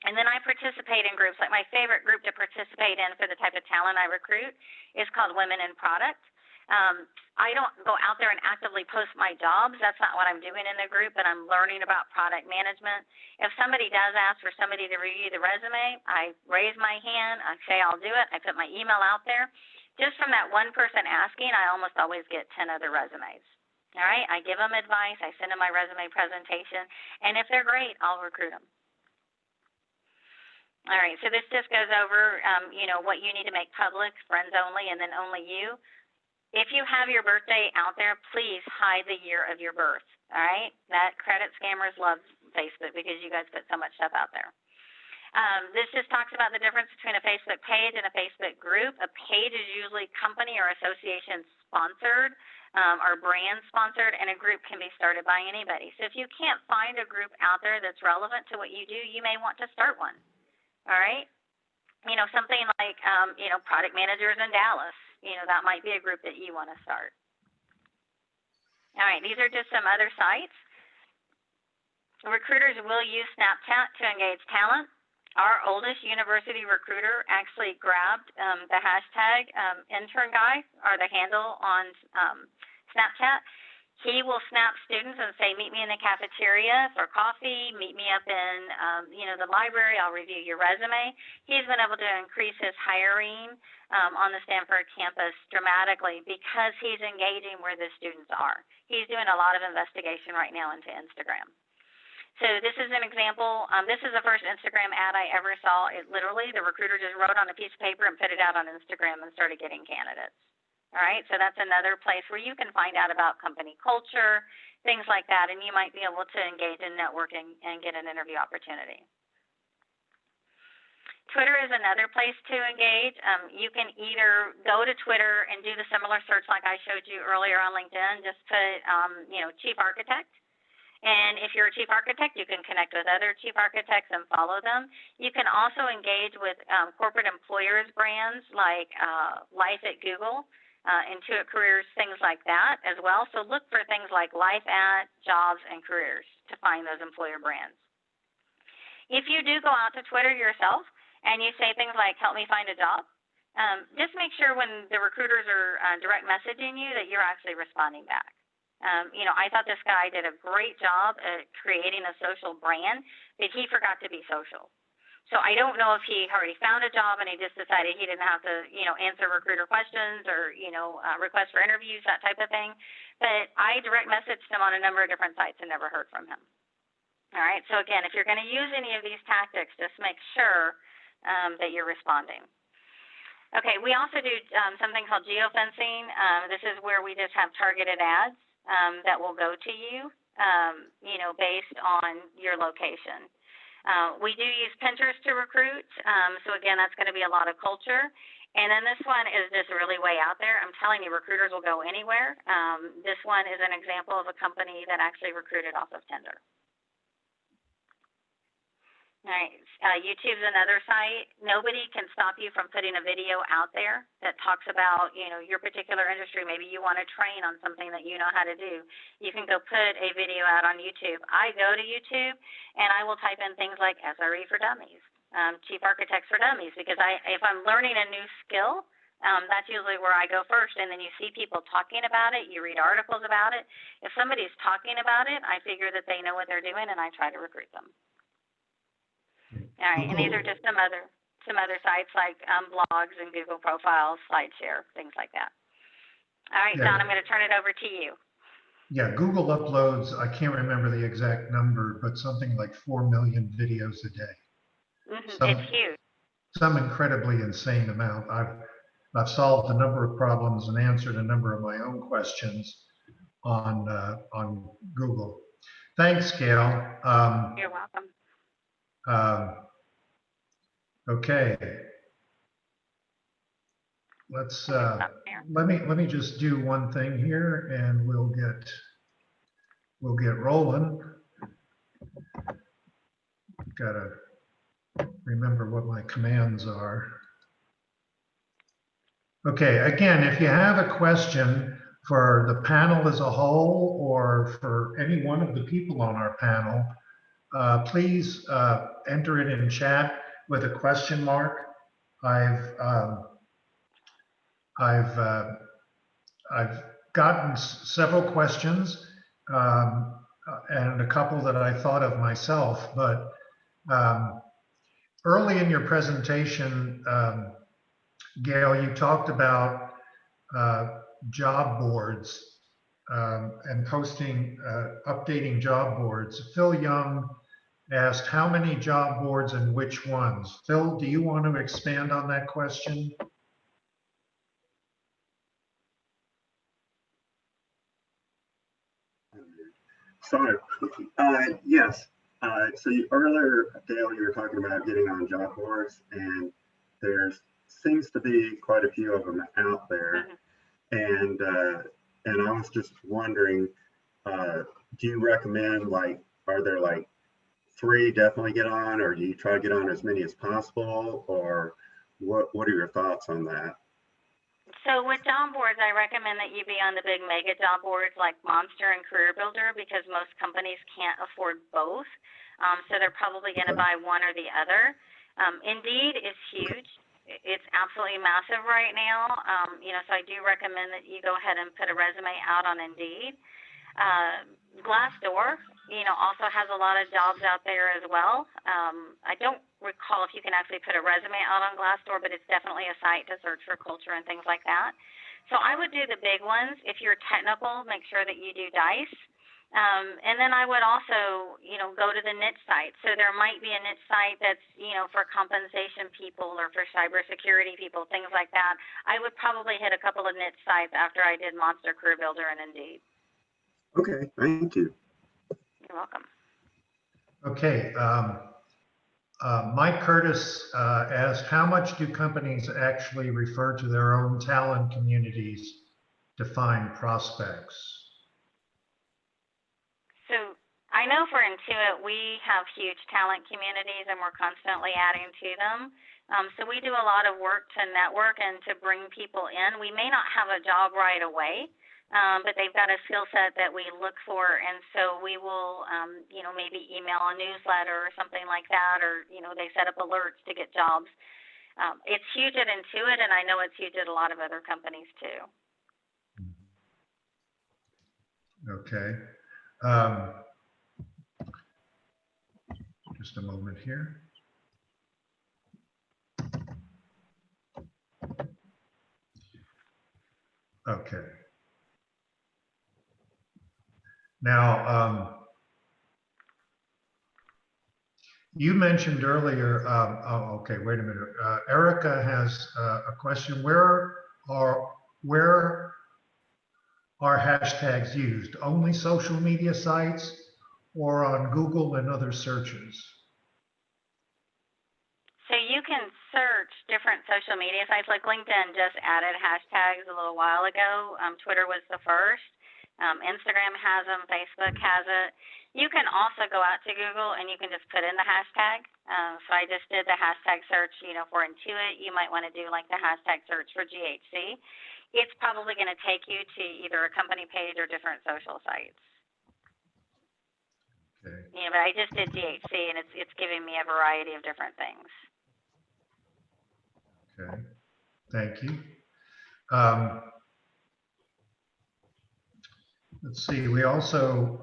And then I participate in groups. Like my favorite group to participate in for the type of talent I recruit is called Women in Product. I don't go out there and actively post my jobs. That's not what I'm doing in the group, but I'm learning about product management. If somebody does ask for somebody to review the resume, I raise my hand, I say I'll do it, I put my email out there. Just from that one person asking, I almost always get 10 other resumes. All right, I give them advice, I send them my resume presentation, and if they're great, I'll recruit them. All right, so this just goes over, you know, what you need to make public, friends only, and then only you. If you have your birthday out there, please hide the year of your birth, all right? That credit scammers love Facebook because you guys put so much stuff out there. This just talks about the difference between a Facebook page and a Facebook group. A page is usually company or association sponsored or brand sponsored, and a group can be started by anybody. So if you can't find a group out there that's relevant to what you do, you may want to start one, all right? You know, something like, you know, product managers in Dallas. You know, that might be a group that you want to start. All right, these are just some other sites. Recruiters will use Snapchat to engage talent. Our oldest university recruiter actually grabbed the hashtag intern guy, or the handle on Snapchat. He will snap students and say, meet me in the cafeteria for coffee, meet me up in, you know, the library, I'll review your resume. He's been able to increase his hiring on the Stanford campus dramatically because he's engaging where the students are. He's doing a lot of investigation right now into Instagram. So this is an example. This is the first Instagram ad I ever saw. It literally, the recruiter just wrote on a piece of paper and put it out on Instagram and started getting candidates. All right, so that's another place where you can find out about company culture, things like that, and you might be able to engage in networking and get an interview opportunity. Twitter is another place to engage. You can either go to Twitter and do the similar search like I showed you earlier on LinkedIn, just put, chief architect. And if you're a chief architect, you can connect with other chief architects and follow them. You can also engage with corporate employers brands like Life at Google, Intuit Careers, things like that as well. So look for things like Life at, Jobs, and Careers to find those employer brands. If you do go out to Twitter yourself and you say things like, help me find a job, just make sure when the recruiters are direct messaging you that you're actually responding back. I thought this guy did a great job at creating a social brand, but he forgot to be social. So I don't know if he already found a job and he just decided he didn't have to, answer recruiter questions or, request for interviews, that type of thing. But I direct messaged him on a number of different sites and never heard from him. All right. So again, if you're going to use any of these tactics, just make sure that you're responding. Okay. We also do something called geofencing. This is where we just have targeted ads that will go to you, based on your location. We do use Pinterest to recruit. So again, that's going to be a lot of culture. And then this one is just really way out there. I'm telling you, recruiters will go anywhere. This one is an example of a company that actually recruited off of Tinder. All right. YouTube's another site. Nobody can stop you from putting a video out there that talks about, your particular industry. Maybe you want to train on something that you know how to do. You can go put a video out on YouTube. I go to YouTube and I will type in things like SRE for Dummies, Chief Architects for Dummies, because if I'm learning a new skill, that's usually where I go first. And then you see people talking about it. You read articles about it. If somebody's talking about it, I figure that they know what they're doing and I try to recruit them. All right, and these are just some other sites like blogs and Google profiles, SlideShare, things like that. All right, Yeah. Don, I'm going to turn it over to you. Yeah, Google uploads, I can't remember the exact number, but something like 4 million videos a day. It's huge. Some incredibly insane amount. I've solved a number of problems and answered a number of my own questions on Google. Thanks, Gail. You're welcome. Okay. Let's let me just do one thing here, and we'll get rolling. Gotta remember what my commands are. Okay. Again, if you have a question for the panel as a whole, or for any one of the people on our panel, please enter it in chat with a question mark. I've gotten several questions and a couple that I thought of myself, but early in your presentation, Gail, you talked about job boards and posting, updating job boards. Phil Young asked, how many job boards and which ones? Phil, do you want to expand on that question? Sorry. Yes. So earlier, Gail, you were talking about getting on job boards, and there seems to be quite a few of them out there. And I was just wondering, do you recommend, are there 3 definitely get on, or do you try to get on as many as possible, or what are your thoughts on that? So with job boards, I recommend that you be on the big mega job boards like Monster and Career Builder, because most companies can't afford both. So they're probably going to buy one or the other. Indeed is huge. It's absolutely massive right now. So I do recommend that you go ahead and put a resume out on Indeed. Glassdoor, also has a lot of jobs out there as well. I don't recall if you can actually put a resume out on Glassdoor, but it's definitely a site to search for culture and things like that. So I would do the big ones. If you're technical, make sure that you do DICE. And then I would also, go to the niche site. So there might be a niche site that's, for compensation people or for cybersecurity people, things like that. I would probably hit a couple of niche sites after I did Monster Career Builder and Indeed. Okay, thank you. You're welcome. Okay. Mike Curtis asked, how much do companies actually refer to their own talent communities to find prospects? So I know for Intuit, we have huge talent communities and we're constantly adding to them. So we do a lot of work to network and to bring people in. We may not have a job right away, but they've got a skill set that we look for. And so we will, maybe email a newsletter or something like that, or, they set up alerts to get jobs. It's huge at Intuit, and I know it's huge at a lot of other companies too. Okay. Just a moment here. Okay. Now, you mentioned earlier, okay, wait a minute. Erica has a question. Where are hashtags used? Only social media sites or on Google and other searches? So you can search different social media sites, like LinkedIn just added hashtags a little while ago. Twitter was the first. Instagram has them. Facebook has it. You can also go out to Google and you can just put in the hashtag. So I just did the hashtag search, for Intuit. You might want to do like the hashtag search for GHC. It's probably going to take you to either a company page or different social sites. Okay. But I just did GHC and it's giving me a variety of different things. Okay, thank you. Let's see, we also,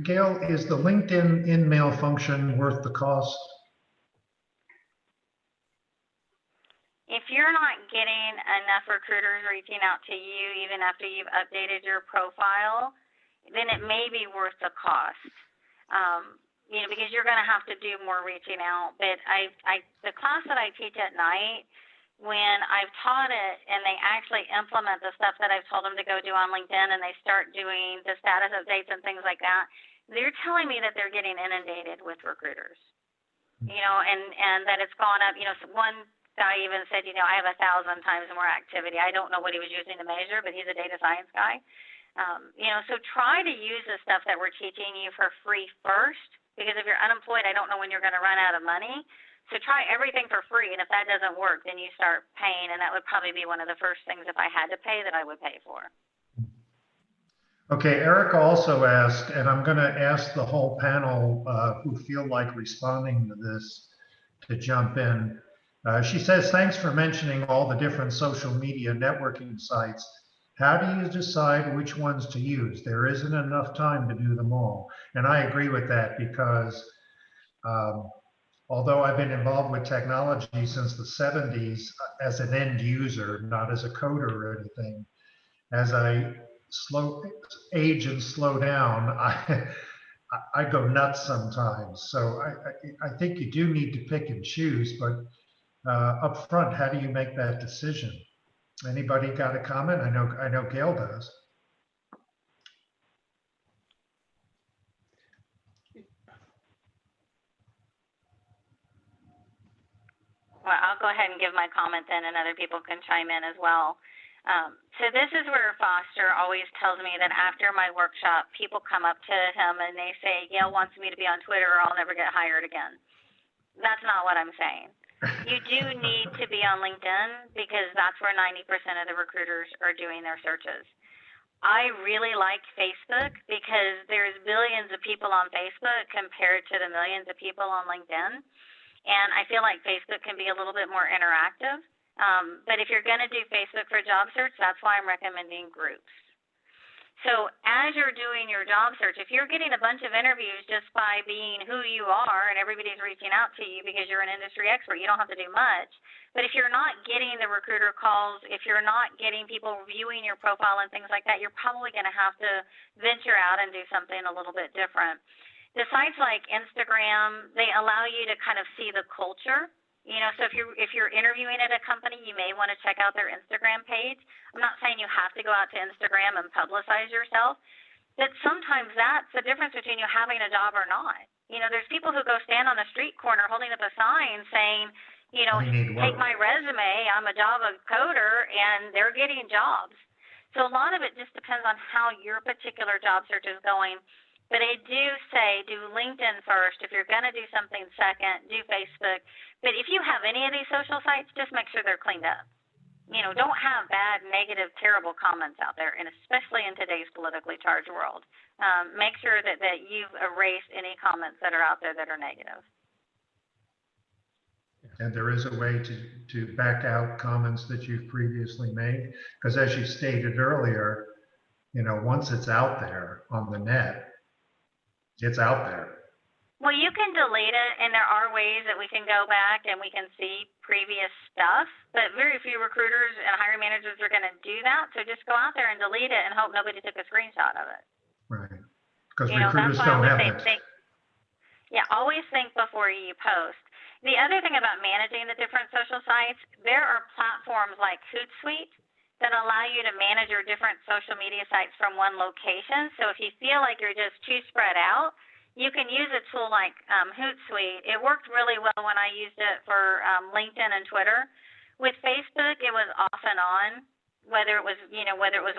Gail, is the LinkedIn in-mail function worth the cost? If you're not getting enough recruiters reaching out to you even after you've updated your profile, then it may be worth the cost. Because you're going to have to do more reaching out. But the class that I teach at night, when I've taught it and they actually implement the stuff that I've told them to go do on LinkedIn and they start doing the status updates and things like that, they're telling me that they're getting inundated with recruiters, and that it's gone up. One guy even said, I have 1,000 times more activity. I don't know what he was using to measure, but he's a data science guy. So try to use the stuff that we're teaching you for free first, because if you're unemployed, I don't know when you're going to run out of money. So try everything for free, and if that doesn't work, then you start paying, and that would probably be one of the first things, if I had to pay, that I would pay for. Okay, Erica also asked, and I'm going to ask the whole panel who feel like responding to this to jump in. She says, thanks for mentioning all the different social media networking sites. How do you decide which ones to use? There isn't enough time to do them all. And I agree with that, because although I've been involved with technology since the 70s as an end user, not as a coder or anything, as I age and slow down, I go nuts sometimes. So I think you do need to pick and choose, but up front, how do you make that decision? Anybody got a comment? I know Gail does. Well, I'll go ahead and give my comment then, and other people can chime in as well. So this is where Foster always tells me that after my workshop, people come up to him and they say, Gail wants me to be on Twitter or I'll never get hired again. That's not what I'm saying. You do need to be on LinkedIn, because that's where 90% of the recruiters are doing their searches. I really like Facebook because there's billions of people on Facebook compared to the millions of people on LinkedIn. And I feel like Facebook can be a little bit more interactive. But if you're going to do Facebook for job search, that's why I'm recommending groups. So as you're doing your job search, if you're getting a bunch of interviews just by being who you are and everybody's reaching out to you because you're an industry expert, you don't have to do much. But if you're not getting the recruiter calls, if you're not getting people viewing your profile and things like that, you're probably going to have to venture out and do something a little bit different. The sites like Instagram, they allow you to kind of see the culture. You know, so if you're interviewing at a company, you may want to check out their Instagram page. I'm not saying you have to go out to Instagram and publicize yourself, but sometimes that's the difference between you having a job or not. You know, there's people who go stand on a street corner holding up a sign saying, you know, take my resume, I'm a Java coder, and they're getting jobs. So a lot of it just depends on how your particular job search is going. But I do say do LinkedIn first. If you're going to do something second, do Facebook. But if you have any of these social sites, just make sure they're cleaned up. You know, don't have bad, negative, terrible comments out there, and especially in today's politically charged world. Make sure that you've erased any comments that are out there that are negative. And there is a way to back out comments that you've previously made, because as you stated earlier, you know, once it's out there on the net, it's out there. Well, you can delete it, and there are ways that we can go back and we can see previous stuff, but very few recruiters and hiring managers are going to do that. So just go out there and delete it and hope nobody took a screenshot of it. Right. Because that's recruiters why don't I have always say, yeah, always think before you post. The other thing about managing the different social sites, there are platforms like Hootsuite that allow you to manage your different social media sites from one location. So if you feel like you're just too spread out, you can use a tool like Hootsuite. It worked really well when I used it for LinkedIn and Twitter. With Facebook, it was off and on, whether it was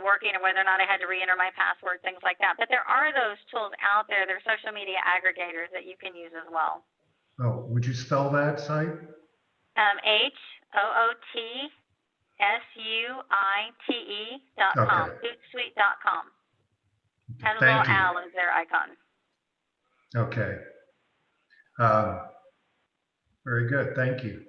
working or whether or not I had to re-enter my password, things like that. But there are those tools out there. They're social media aggregators that you can use as well. Oh, would you spell that site? HOOTSUITE.com, Hootsuite.com. Has a little owl as their icon. Okay. Very good. Thank you.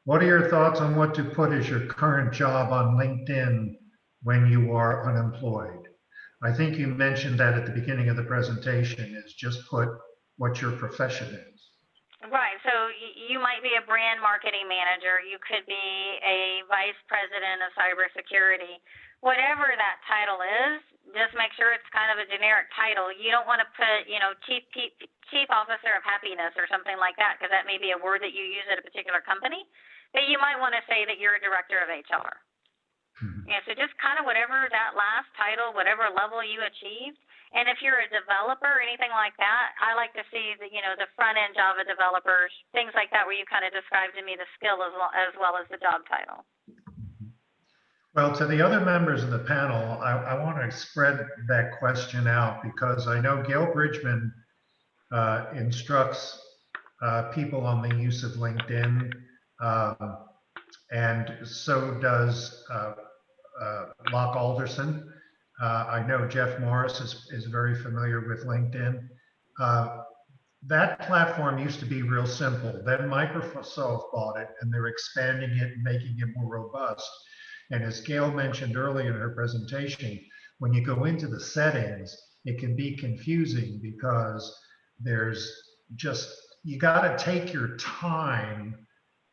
What are your thoughts on what to put as your current job on LinkedIn when you are unemployed? I think you mentioned that at the beginning of the presentation, is just put what your profession is. Right. So you might be a brand marketing manager. You could be a vice president of cybersecurity. Whatever that title is, just make sure it's kind of a generic title. You don't want to put, you know, chief officer of happiness or something like that, because that may be a word that you use at a particular company. But you might want to say that you're a director of HR. Mm-hmm. Yeah. So just kind of whatever that last title, whatever level you achieved. And if you're a developer or anything like that, I like to see the, you know, the front-end Java developers, things like that, where you kind of describe to me the skill as well as the job title. Well, to the other members of the panel, I want to spread that question out, because I know Gail Bridgman instructs people on the use of LinkedIn, and so does Locke Alderson. I know Jeff Morris is very familiar with LinkedIn. That platform used to be real simple. Then Microsoft bought it, and they're expanding it and making it more robust. And as Gail mentioned earlier in her presentation, when you go into the settings, it can be confusing, because you got to take your time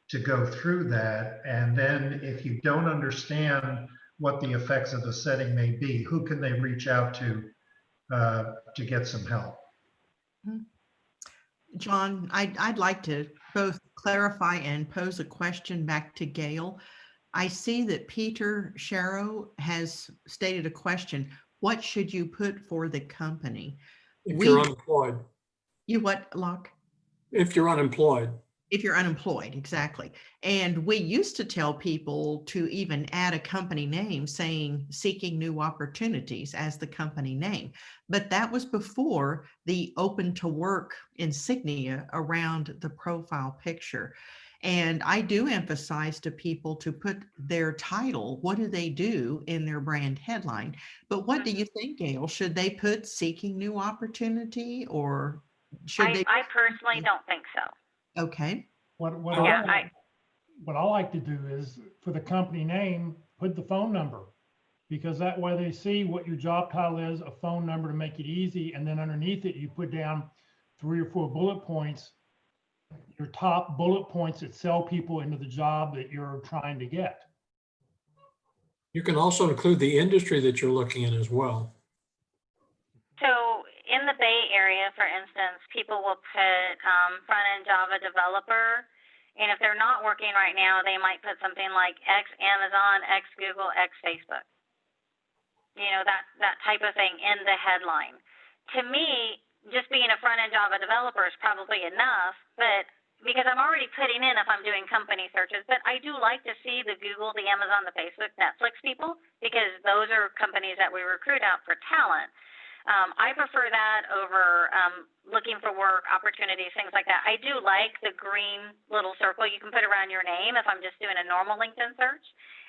to go through that. And then if you don't understand what the effects of the setting may be, who can they reach out to get some help? John, I'd like to both clarify and pose a question back to Gail. I see that Peter Sharrow has stated a question. What should you put for the company? If you're unemployed. You what, Locke? If you're unemployed. If you're unemployed, exactly. And we used to tell people to even add a company name saying seeking new opportunities as the company name. But that was before the open to work insignia around the profile picture. And I do emphasize to people to put their title, what do they do, in their brand headline. But what do you think, Gail? Should they put seeking new opportunity, or should they? I personally don't think so. Okay. What I like to do is, for the company name, put the phone number. because that way they see what your job title is, a phone number to make it easy, and then underneath it, you put down 3 or 4 bullet points, your top bullet points that sell people into the job that you're trying to get. You can also include the industry that you're looking in as well. So in the Bay Area, for instance, people will put front-end Java developer, and if they're not working right now, they might put something like X Amazon, X Google, X Facebook. You know, that type of thing in the headline. To me, just being a front-end Java developer is probably enough, but because I'm already putting in if I'm doing company searches, but I do like to see the Google, the Amazon, the Facebook, Netflix people, because those are companies that we recruit out for talent. I prefer that over looking for work, opportunities, things like that. I do like the green little circle you can put around your name if I'm just doing a normal LinkedIn search.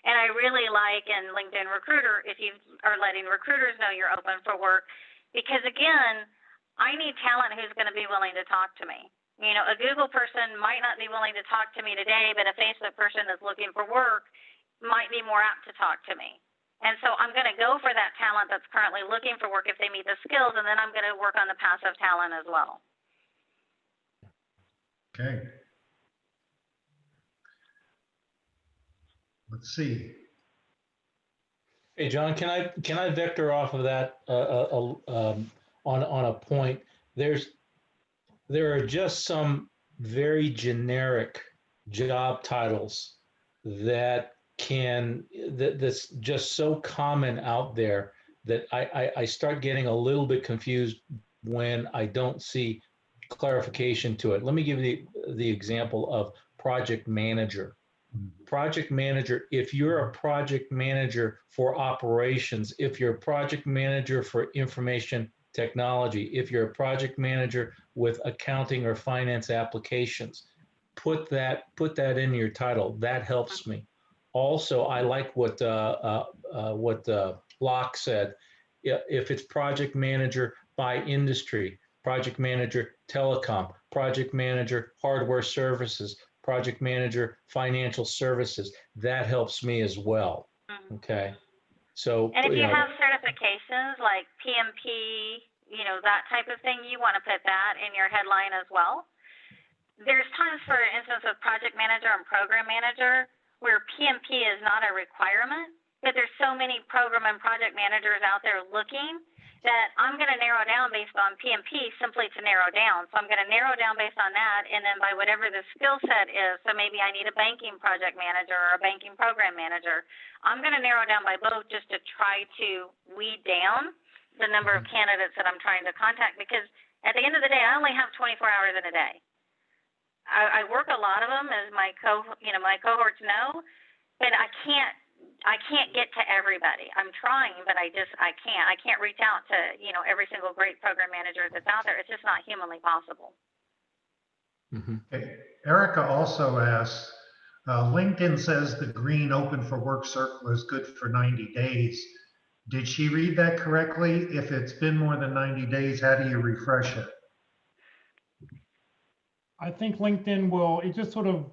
And I really like in LinkedIn Recruiter, if you are letting recruiters know you're open for work, because again, I need talent who's going to be willing to talk to me. You know, a Google person might not be willing to talk to me today, but a Facebook person that's looking for work might be more apt to talk to me. And so I'm going to go for that talent that's currently looking for work if they meet the skills, and then I'm going to work on the passive talent as well. Okay. Let's see. Hey, John, can I vector off of that on a point? There are just some very generic job titles that's just so common out there that I start getting a little bit confused when I don't see clarification to it. Let me give you the example of project manager. Project manager, if you're a project manager for operations, if you're a project manager for information technology, if you're a project manager with accounting or finance applications, put that in your title. That helps me. Also, I like what Locke said. If it's project manager by industry, project manager telecom, project manager hardware services, project manager financial services, that helps me as well. Okay. So, and if you have certifications like PMP, you know, that type of thing, you want to put that in your headline as well. There's times, for instance, with project manager and program manager, where PMP is not a requirement, but there's so many program and project managers out there looking that I'm going to narrow down based on PMP simply to narrow down. So I'm going to narrow down based on that, and then by whatever the skill set is, so maybe I need a banking project manager or a banking program manager, I'm going to narrow down by both just to try to weed down the number of candidates that I'm trying to contact, because at the end of the day, I only have 24 hours in a day. I work a lot of them, as my cohorts know, but I can't get to everybody. I'm trying, but I can't. I can't reach out to, you know, every single great program manager that's out there. It's just not humanly possible. Okay. Erica also asks, LinkedIn says the green open for work circle is good for 90 days. Did she read that correctly? If it's been more than 90 days, how do you refresh it? I think LinkedIn will, it just sort of,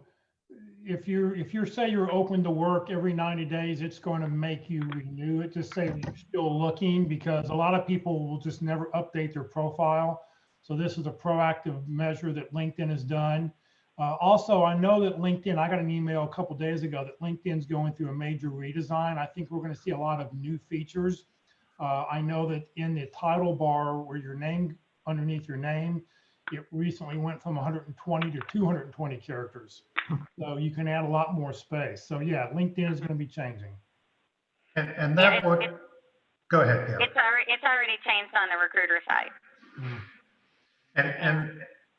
if you say you're open to work every 90 days, it's going to make you renew it. Just say you're still looking, because a lot of people will just never update their profile. So this is a proactive measure that LinkedIn has done. Also, I know that LinkedIn, I got an email a couple days ago that LinkedIn's going through a major redesign. I think we're going to see a lot of new features. I know that in the title bar where your name, underneath your name, it recently went from 120 to 220 characters. So you can add a lot more space. So yeah, LinkedIn is going to be changing. And that would, go ahead, Gail. It's already changed on the recruiter side.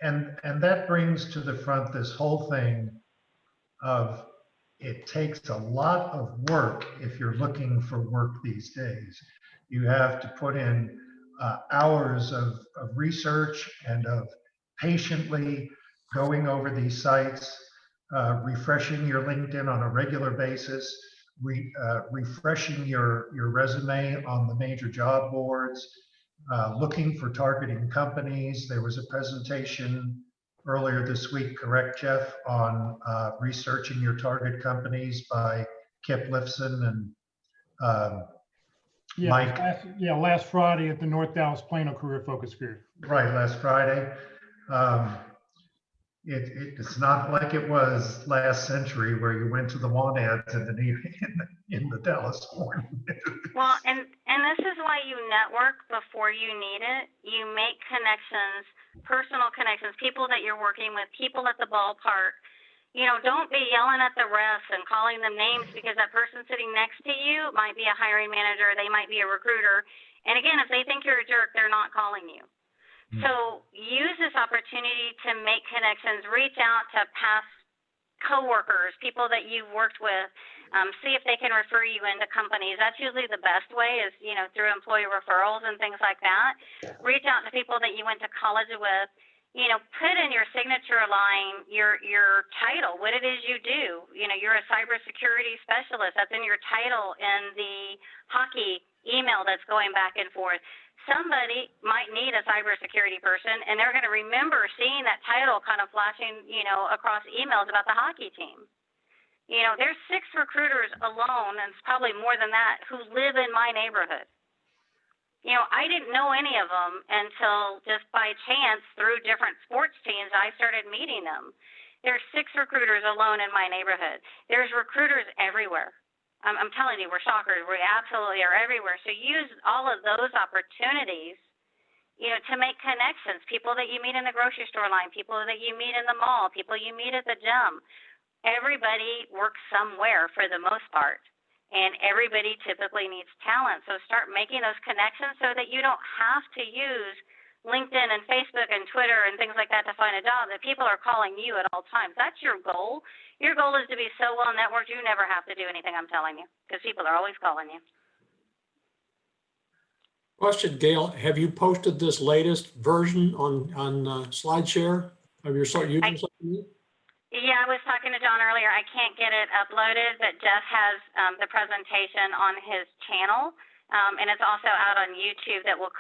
And that brings to the front this whole thing of, it takes a lot of work if you're looking for work these days. You have to put in hours of research and of patiently going over these sites, refreshing your LinkedIn on a regular basis, refreshing your resume on the major job boards, looking for targeting companies. There was a presentation earlier this week, correct, Jeff, on researching your target companies by Kip Lifson and Yeah, Mike. last Friday at the North Dallas Plano Career Focus Fair. Right, last Friday. Um, it's not like it was last century where you went to the want ads in the Dallas Morning News. Well, and this is why you network before you need it. You make connections, personal connections, people that you're working with, people at the ballpark. You know, don't be yelling at the refs and calling them names, because that person sitting next to you might be a hiring manager, they might be a recruiter. And again, if they think you're a jerk, they're not calling you. So use this opportunity to make connections, reach out to past coworkers, people that you've worked with, see if they can refer you into companies. That's usually the best way, is, you know, through employee referrals and things like that. Reach out to people that you went to college with. You know, put in your signature line your title, what it is you do. You know, you're a cybersecurity specialist. That's in your title in the hockey email that's going back and forth. Somebody might need a cybersecurity person, and they're going to remember seeing that title kind of flashing, you know, across emails about the hockey team. You know, there's 6 recruiters alone, and it's probably more than that, who live in my neighborhood. You know, I didn't know any of them until just by chance through different sports teams, I started meeting them. There's 6 recruiters alone in my neighborhood. There's recruiters everywhere. I'm telling you, we're shockers. We absolutely are everywhere. So use all of those opportunities, you know, to make connections. People that you meet in the grocery store line, people that you meet in the mall, people you meet at the gym. Everybody works somewhere for the most part, and everybody typically needs talent. So start making those connections so that you don't have to use LinkedIn and Facebook and Twitter and things like that to find a job, that people are calling you at all times. That's your goal. Your goal is to be so well networked, you never have to do anything, I'm telling you, because people are always calling you. Question, Gail, have you posted this latest version on SlideShare of your using something? Yeah, I was talking to John earlier. I can't get it uploaded, but Jeff has the presentation on his channel. And it's also out on YouTube that will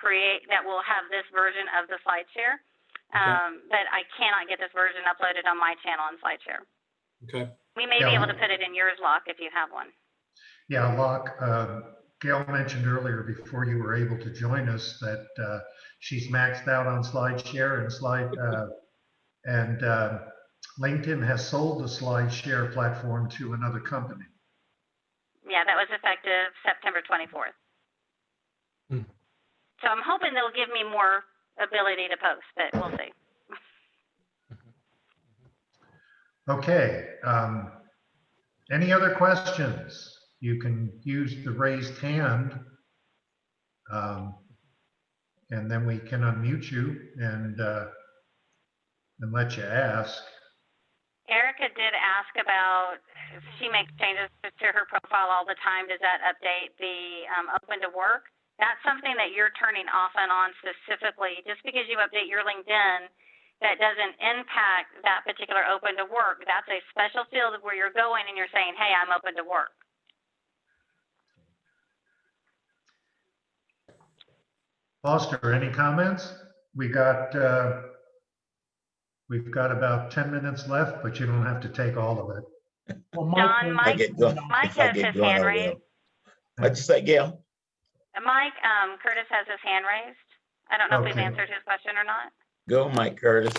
have this version of the SlideShare. But I cannot get this version uploaded on my channel on SlideShare. Okay. We may be able to put it in yours, Locke, if you have one. Yeah, Locke, Gail mentioned earlier before you were able to join us that she's maxed out on SlideShare and LinkedIn has sold the SlideShare platform to another company. Yeah, that was effective September 24th. So I'm hoping they'll give me more ability to post, but we'll see. Okay. Any other questions? You can use the raised hand, and then we can unmute you and let you ask. Erica did ask about, she makes changes to her profile all the time. Does that update the open to work? That's something that you're turning off and on specifically. Just because you update your LinkedIn, that doesn't impact that particular open to work. That's a special field where you're going and you're saying, hey, I'm open to work. Foster, any comments? We've got about 10 minutes left, but you don't have to take all of it. Well, John, Mike has his hand raised. What'd you say, Gail? Mike, Curtis has his hand raised. I don't know if we've Okay. answered his question or not. Go, Mike Curtis.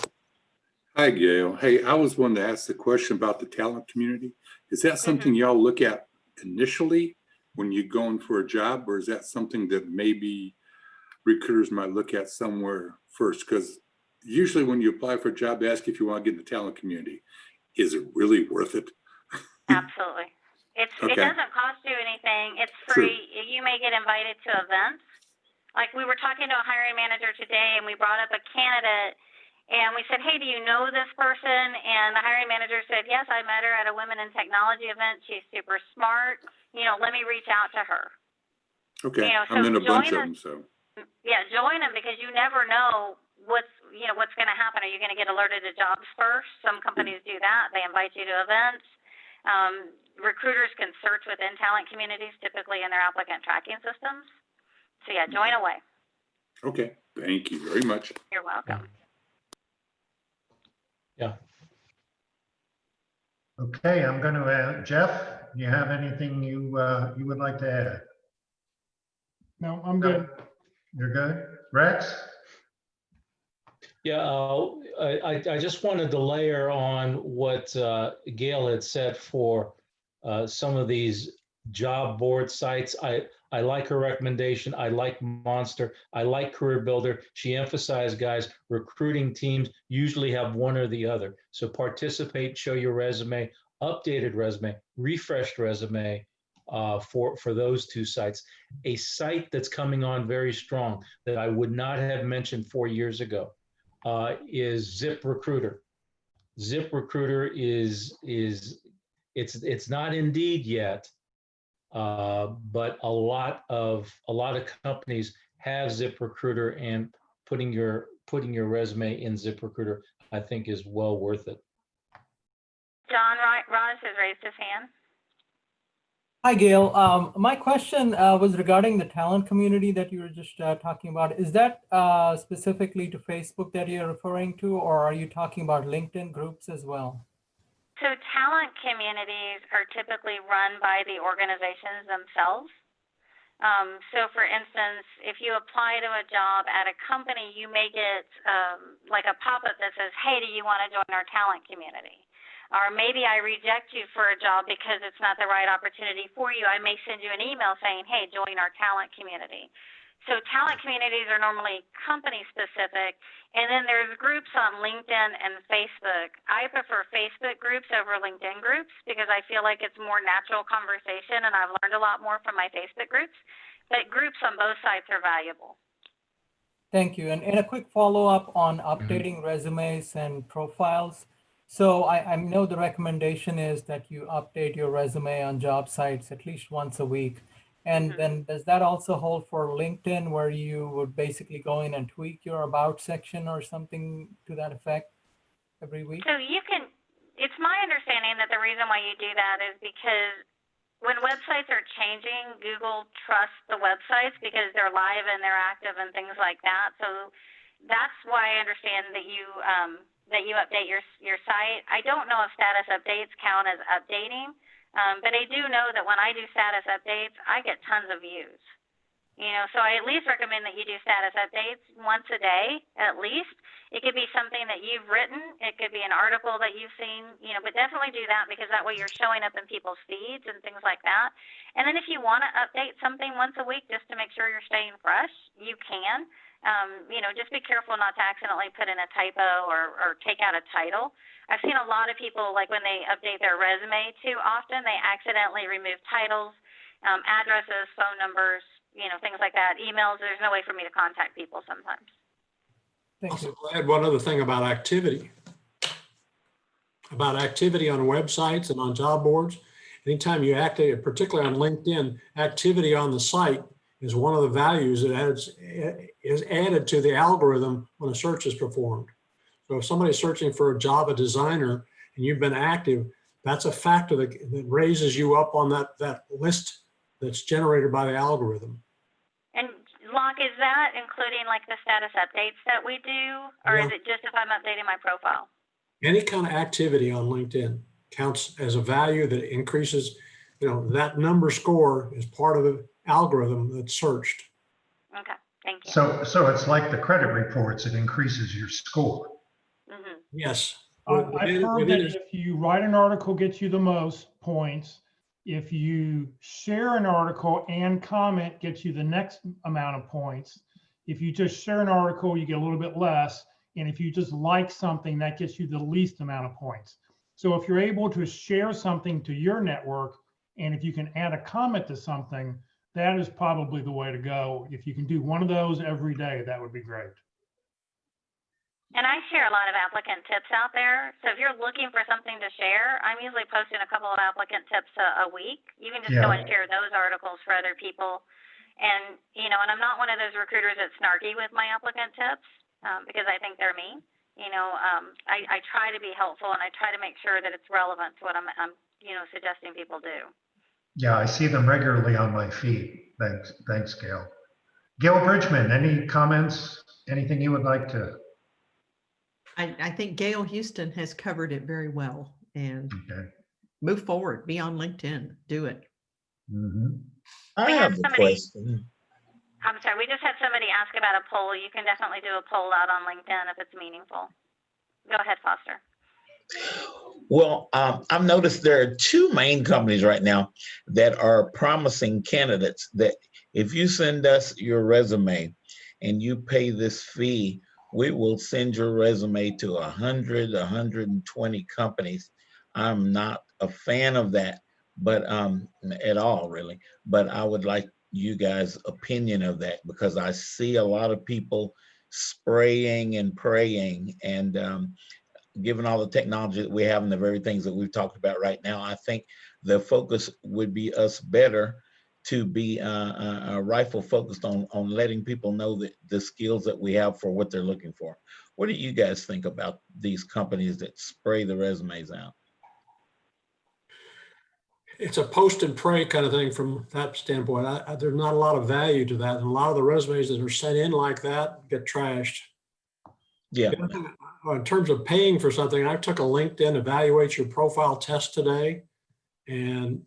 Hi, Gail. Hey, I was wanting to ask the question about the talent community. Is that something y'all look at initially when you're going for a job, or is that something that maybe recruiters might look at somewhere first? Because usually when you apply for a job, they ask if you want to get in the talent community. Is it really worth it? Absolutely. It doesn't cost you anything. It's free. True. You may get invited to events. Like we were talking to a hiring manager today, and we brought up a candidate, and we said, hey, do you know this person? And the hiring manager said, yes, I met her at a Women in Technology event. She's super smart. You know, let me reach out to her. Okay, you know, I'm in a bunch of them, so. Yeah, join them, because you never know what's going to happen. Are you going to get alerted to jobs first? Some companies do that. They invite you to events. Recruiters can search within talent communities, typically in their applicant tracking systems. So yeah, join away. Okay, thank you very much. You're welcome. Yeah. Okay, I'm going to Jeff, do you have anything you would like to add? No, I'm good. You're good? Rex? Yeah, I just wanted to layer on what Gail had said for some of these job board sites. I like her recommendation. I like Monster. I like Career Builder. She emphasized, guys, recruiting teams usually have one or the other. So participate, show your resume, updated resume, refreshed resume for those two sites. A site that's coming on very strong that I would not have mentioned 4 years ago is ZipRecruiter. ZipRecruiter it's not Indeed yet, but a lot of companies have ZipRecruiter, and putting your resume in ZipRecruiter, I think, is well worth it. John Ross has raised his hand. Hi, Gail. My question was regarding the talent community that you were just talking about. Is that specifically to Facebook that you're referring to, or are you talking about LinkedIn groups as well? So talent communities are typically run by the organizations themselves. So for instance, if you apply to a job at a company, you may get like a pop-up that says, hey, do you want to join our talent community? Or maybe I reject you for a job because it's not the right opportunity for you. I may send you an email saying, hey, join our talent community. So talent communities are normally company specific. And then there's groups on LinkedIn and Facebook. I prefer Facebook groups over LinkedIn groups because I feel like it's more natural conversation, and I've learned a lot more from my Facebook groups. But groups on both sites are valuable. Thank you. And a quick follow-up on updating resumes and profiles. So I know the recommendation is that you update your resume on job sites at least once a week. And then does that also hold for LinkedIn, where you would basically go in and tweak your about section or something to that effect every week? So you can, it's my understanding that the reason why you do that is because when websites are changing, Google trusts the websites because they're live and they're active and things like that. So that's why I understand that you update your site. I don't know if status updates count as updating, but I do know that when I do status updates, I get tons of views. You know, so I at least recommend that you do status updates once a day, at least. It could be something that you've written. It could be an article that you've seen, you know, but definitely do that because that way you're showing up in people's feeds and things like that. And then if you want to update something once a week just to make sure you're staying fresh, you can. You know, just be careful not to accidentally put in a typo or take out a title. I've seen a lot of people, like when they update their resume too often, they accidentally remove titles, addresses, phone numbers, you know, things like that, emails. There's no way for me to contact people sometimes. Thank you. I'll add one other thing about activity. About activity on websites and on job boards. Anytime you activate, particularly on LinkedIn, activity on the site is one of the values that is added to the algorithm when a search is performed. So if somebody's searching for a Java designer and you've been active, that's a factor that raises you up on that list that's generated by the algorithm. And Locke, is that including like the status updates that we do, or is it just if I'm updating my profile? Any kind of activity on LinkedIn counts as a value that increases, you know, that number score is part of the algorithm that's searched. Okay, thank you. So it's like the credit reports, it increases your score. Yes. I found that if you write an article, gets you the most points. If you share an article and comment, gets you the next amount of points. If you just share an article, you get a little bit less. And if you just like something, that gets you the least amount of points. So if you're able to share something to your network, and if you can add a comment to something, that is probably the way to go. If you can do one of those every day, that would be great. And I share a lot of applicant tips out there. So if you're looking for something to share, I'm usually posting a couple of applicant tips a week. You can just go and share those articles for other people. And, you know, and I'm not one of those recruiters that's snarky with my applicant tips because I think they're mean. You know, I try to be helpful and I try to make sure that it's relevant to what I'm you know, suggesting people do. Yeah, I see them regularly on my feed. Thanks, Gail. Gail Bridgman, any comments? Anything you would like to? I think Gail Houston has covered it very well, and move forward, be on LinkedIn, do it. I have a question. I'm sorry, we just had somebody ask about a poll. You can definitely do a poll out on LinkedIn if it's meaningful. Go ahead, Foster. Well, I've noticed there are two main companies right now that are promising candidates that if you send us your resume and you pay this fee, we will send your resume to 100, 120 companies. I'm not a fan of that, but at all really. But I would like you guys' opinion of that because I see a lot of people spraying and praying and given all the technology that we have and the very things that we've talked about right now, I think the focus would be us better to be rifle focused on letting people know that the skills that we have for what they're looking for. What do you guys think about these companies that spray the resumes out? It's a post and pray kind of thing from that standpoint. There's not a lot of value to that. And a lot of the resumes that are sent in like that get trashed. Yeah. In terms of paying for something, I took a LinkedIn Evaluate Your Profile test today, and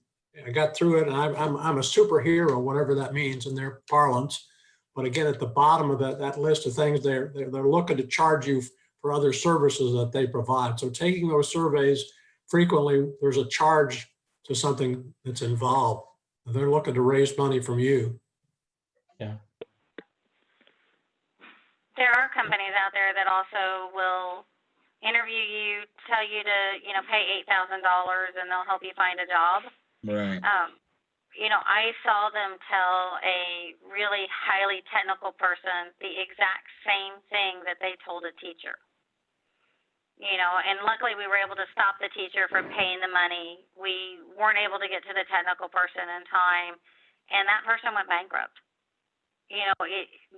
I got through it. And I'm a superhero, whatever that means in their parlance. But again, at the bottom of that list of things, they're looking to charge you for other services that they provide. So taking those surveys, frequently there's a charge to something that's involved. They're looking to raise money from you. Yeah. There are companies out there that also will interview you, tell you to, pay $8,000 and they'll help you find a job. Right. I saw them tell a really highly technical person the exact same thing that they told a teacher. And luckily we were able to stop the teacher from paying the money. We weren't able to get to the technical person in time, and that person went bankrupt.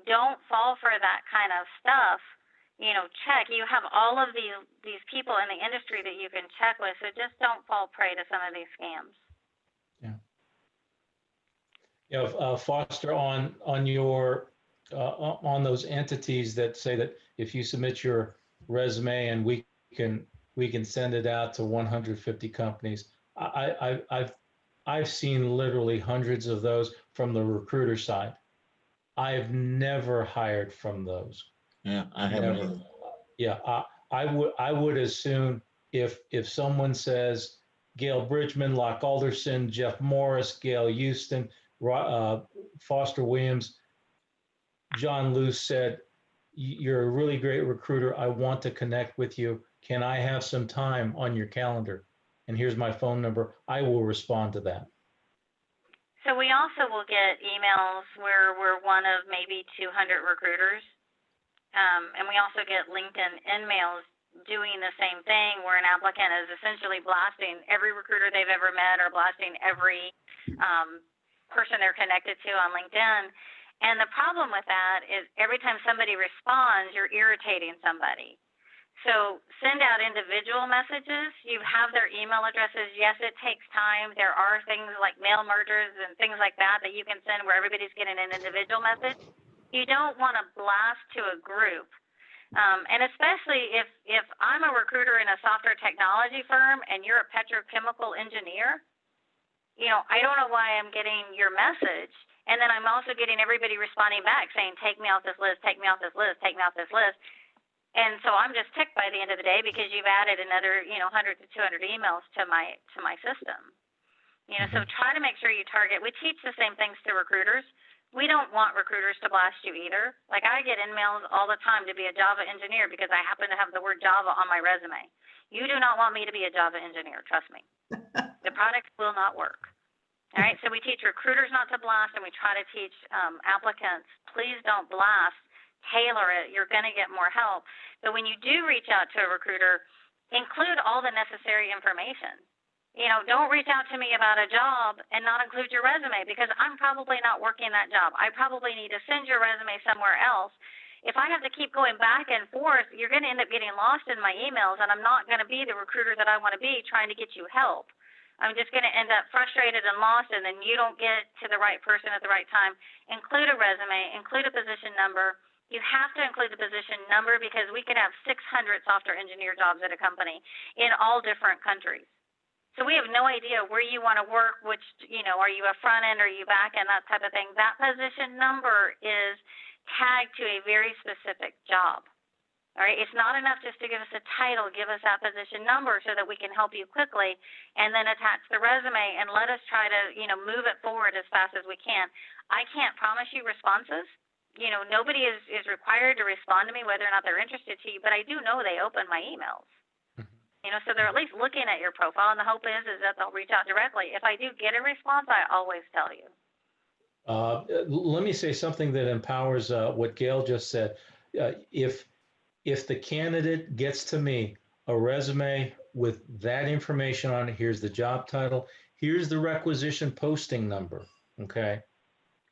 Don't fall for that kind of stuff. Check. You have all of these people in the industry that you can check with, so just don't fall prey to some of these scams. Yeah. Foster, on your on those entities that say that if you submit your resume and we can send it out to 150 companies. I've seen literally hundreds of those from the recruiter side. I've never hired from those. Yeah, I haven't Never. either. Yeah, I would as soon if someone says Gail Bridgman, Locke Alderson, Jeff Morris, Gail Houston, Foster Williams, John Luce said, "You're a really great recruiter. I want to connect with you. Can I have some time on your calendar? And here's my phone number." I will respond to that. So we also will get emails where we're one of maybe 200 recruiters. And we also get LinkedIn InMails doing the same thing where an applicant is essentially blasting every recruiter they've ever met or blasting every person they're connected to on LinkedIn. And the problem with that is every time somebody responds, you're irritating somebody. So send out individual messages. You have their email addresses. Yes, it takes time. There are things like mail mergers and things like that you can send where everybody's getting an individual message. You don't want to blast to a group. And especially if I'm a recruiter in a software technology firm and you're a petrochemical engineer, I don't know why I'm getting your message. And then I'm also getting everybody responding back saying, take me off this list, take me off this list, take me off this list. And so I'm just ticked by the end of the day because you've added another, 100 to 200 emails to my system. So try to make sure you target. We teach the same things to recruiters. We don't want recruiters to blast you either. Like I get emails all the time to be a Java engineer because I happen to have the word Java on my resume. You do not want me to be a Java engineer, trust me. The product will not work. All right, so we teach recruiters not to blast, and we try to teach applicants, please don't blast, tailor it, you're going to get more help. But when you do reach out to a recruiter, include all the necessary information. Don't reach out to me about a job and not include your resume because I'm probably not working that job. I probably need to send your resume somewhere else. If I have to keep going back and forth, you're going to end up getting lost in my emails, and I'm not going to be the recruiter that I want to be trying to get you help. I'm just going to end up frustrated and lost, and then you don't get to the right person at the right time. Include a resume, include a position number. You have to include the position number because we could have 600 software engineer jobs at a company in all different countries. So we have no idea where you want to work, which, are you a front end, are you back end, that type of thing. That position number is tagged to a very specific job. All right. It's not enough just to give us a title, give us that position number so that we can help you quickly, and then attach the resume and let us try to, move it forward as fast as we can. I can't promise you responses. Nobody is required to respond to me whether or not they're interested to you, but I do know they open my emails. So they're at least looking at your profile, and the hope is that they'll reach out directly. If I do get a response, I always tell you. Let me say something that empowers what Gail just said. If the candidate gets to me a resume with that information on it, here's the job title, here's the requisition posting number, okay?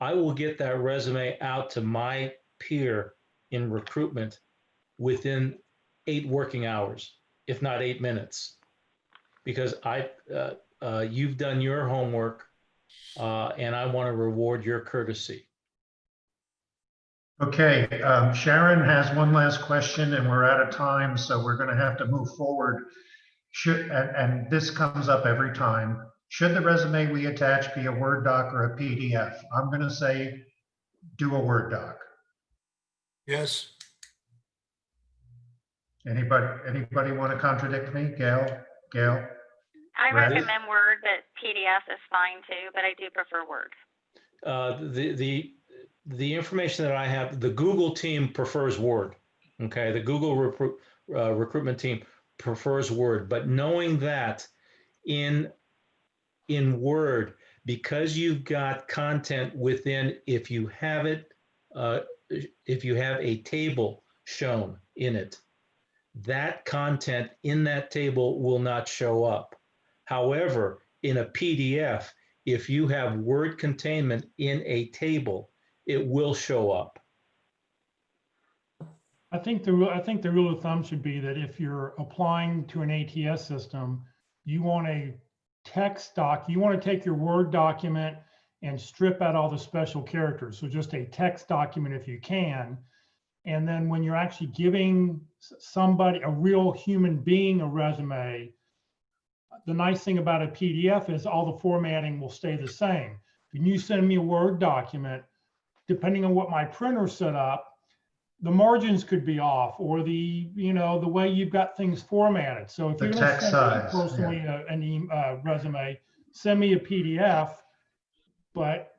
I will get that resume out to my peer in recruitment within 8 working hours, if not 8 minutes, because you've done your homework, and I want to reward your courtesy. Okay, Sharon has one last question, and we're out of time, so we're going to have to move forward. And this comes up every time. Should the resume we attach be a Word doc or a PDF? I'm going to say do a Word doc. Yes. Anybody want to contradict me? Gail? I Right. recommend Word, but PDF is fine too, but I do prefer Word. The information that I have, the Google team prefers Word. Okay, the Google recruitment team prefers Word, but knowing that in Word, because you've got content within, if you have a table shown in it, that content in that table will not show up. However, in a PDF, if you have word containment in a table, it will show up. I think the rule of thumb should be that if you're applying to an ATS system, you want a text doc, you want to take your Word document and strip out all the special characters. So just a text document if you can. And then when you're actually giving somebody, a real human being, a resume, the nice thing about a PDF is all the formatting will stay the same. When you send me a Word document, depending on what my printer set up, the margins could be off, or the way you've got things formatted. So if The you're going to text send me size, personally a resume, send me a PDF. But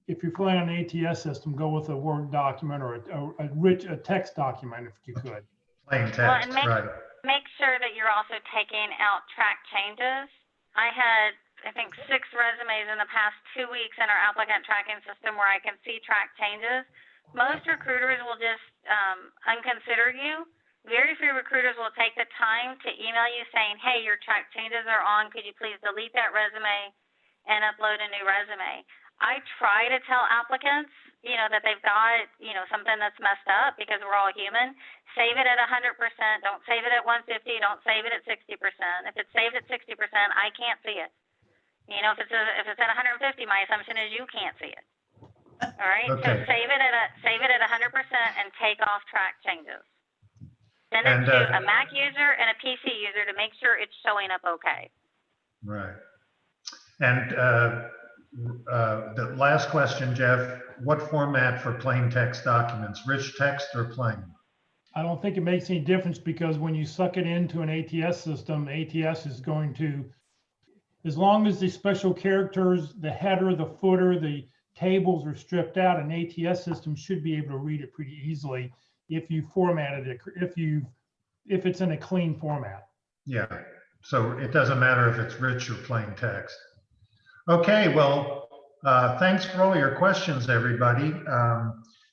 if you're playing on an ATS system, go with a Word document or a text document if you could. Plain text, Well, and right. make sure that you're also taking out track changes. I had, I think, 6 resumes in the past 2 weeks in our applicant tracking system where I can see track changes. Most recruiters will just unconsider you. Very few recruiters will take the time to email you saying, hey, your track changes are on. Could you please delete that resume and upload a new resume? I try to tell applicants, that they've got, something that's messed up, because we're all human. Save it at 100%. Don't save it at 150. Don't save it at 60%. If it's saved at 60%, I can't see it. If it's at 150, my assumption is you can't see it. All right. Okay. So save it at 100% and take off track changes. Send it to a Mac user and a PC user to make sure it's showing up okay. Right. And the last question, Jeff, what format for plain text documents? Rich text or plain? I don't think it makes any difference, because when you suck it into an ATS system, ATS is going to, as long as the special characters, the header, the footer, the tables are stripped out, an ATS system should be able to read it pretty easily if you formatted it, if it's in a clean format. Yeah. So it doesn't matter if it's rich or plain text. Okay, well, thanks for all your questions, everybody.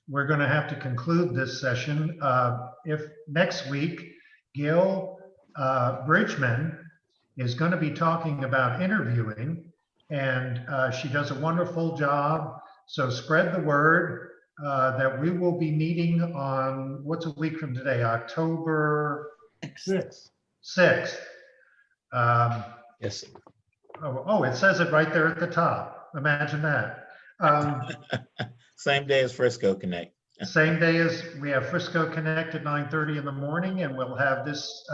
We're going to have to conclude this session. If next week, Gail Bridgman is going to be talking about interviewing, and she does a wonderful job. So spread the word that we will be meeting on, what's a week from today, October 6th. 6th. Yes. Oh, it says it right there at the top. Imagine that. Same day as Frisco Connect. Same day as we have Frisco Connect at 9:30 in the morning, and we'll have this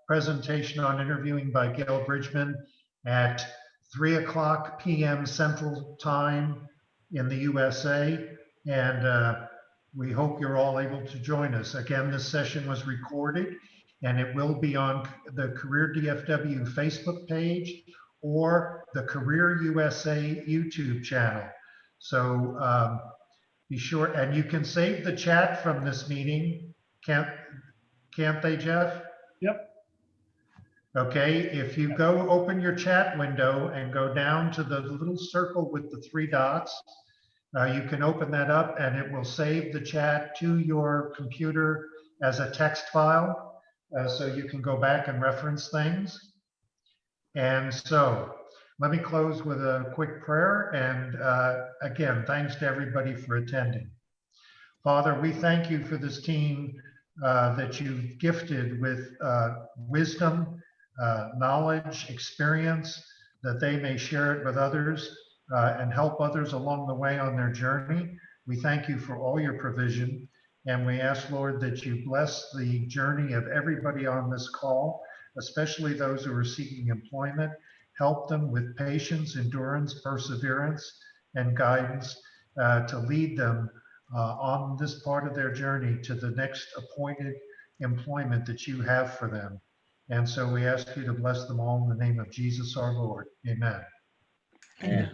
presentation on interviewing by Gail Bridgman at 3 p.m. Central Time in the USA. And we hope you're all able to join us. Again, this session was recorded and it will be on the Career DFW Facebook page or the Career USA YouTube channel. So be sure, and you can save the chat from this meeting. Can't they, Jeff? Yep. Okay, if you go open your chat window and go down to the little circle with the 3 dots, you can open that up and it will save the chat to your computer as a text file. So you can go back and reference things. And so let me close with a quick prayer. And again, thanks to everybody for attending. Father, we thank you for this team that you've gifted with wisdom, knowledge, experience, that they may share it with others and help others along the way on their journey. We thank you for all your provision. And we ask, Lord, that you bless the journey of everybody on this call, especially those who are seeking employment. Help them with patience, endurance, perseverance, and guidance to lead them on this part of their journey to the next appointed employment that you have for them. And so we ask you to bless them all in the name of Jesus our Lord. Amen. And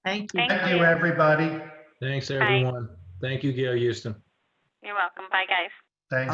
thank you. Thank you, everybody. Thanks, everyone. Thank you, Gail Houston. You're welcome. Bye, guys.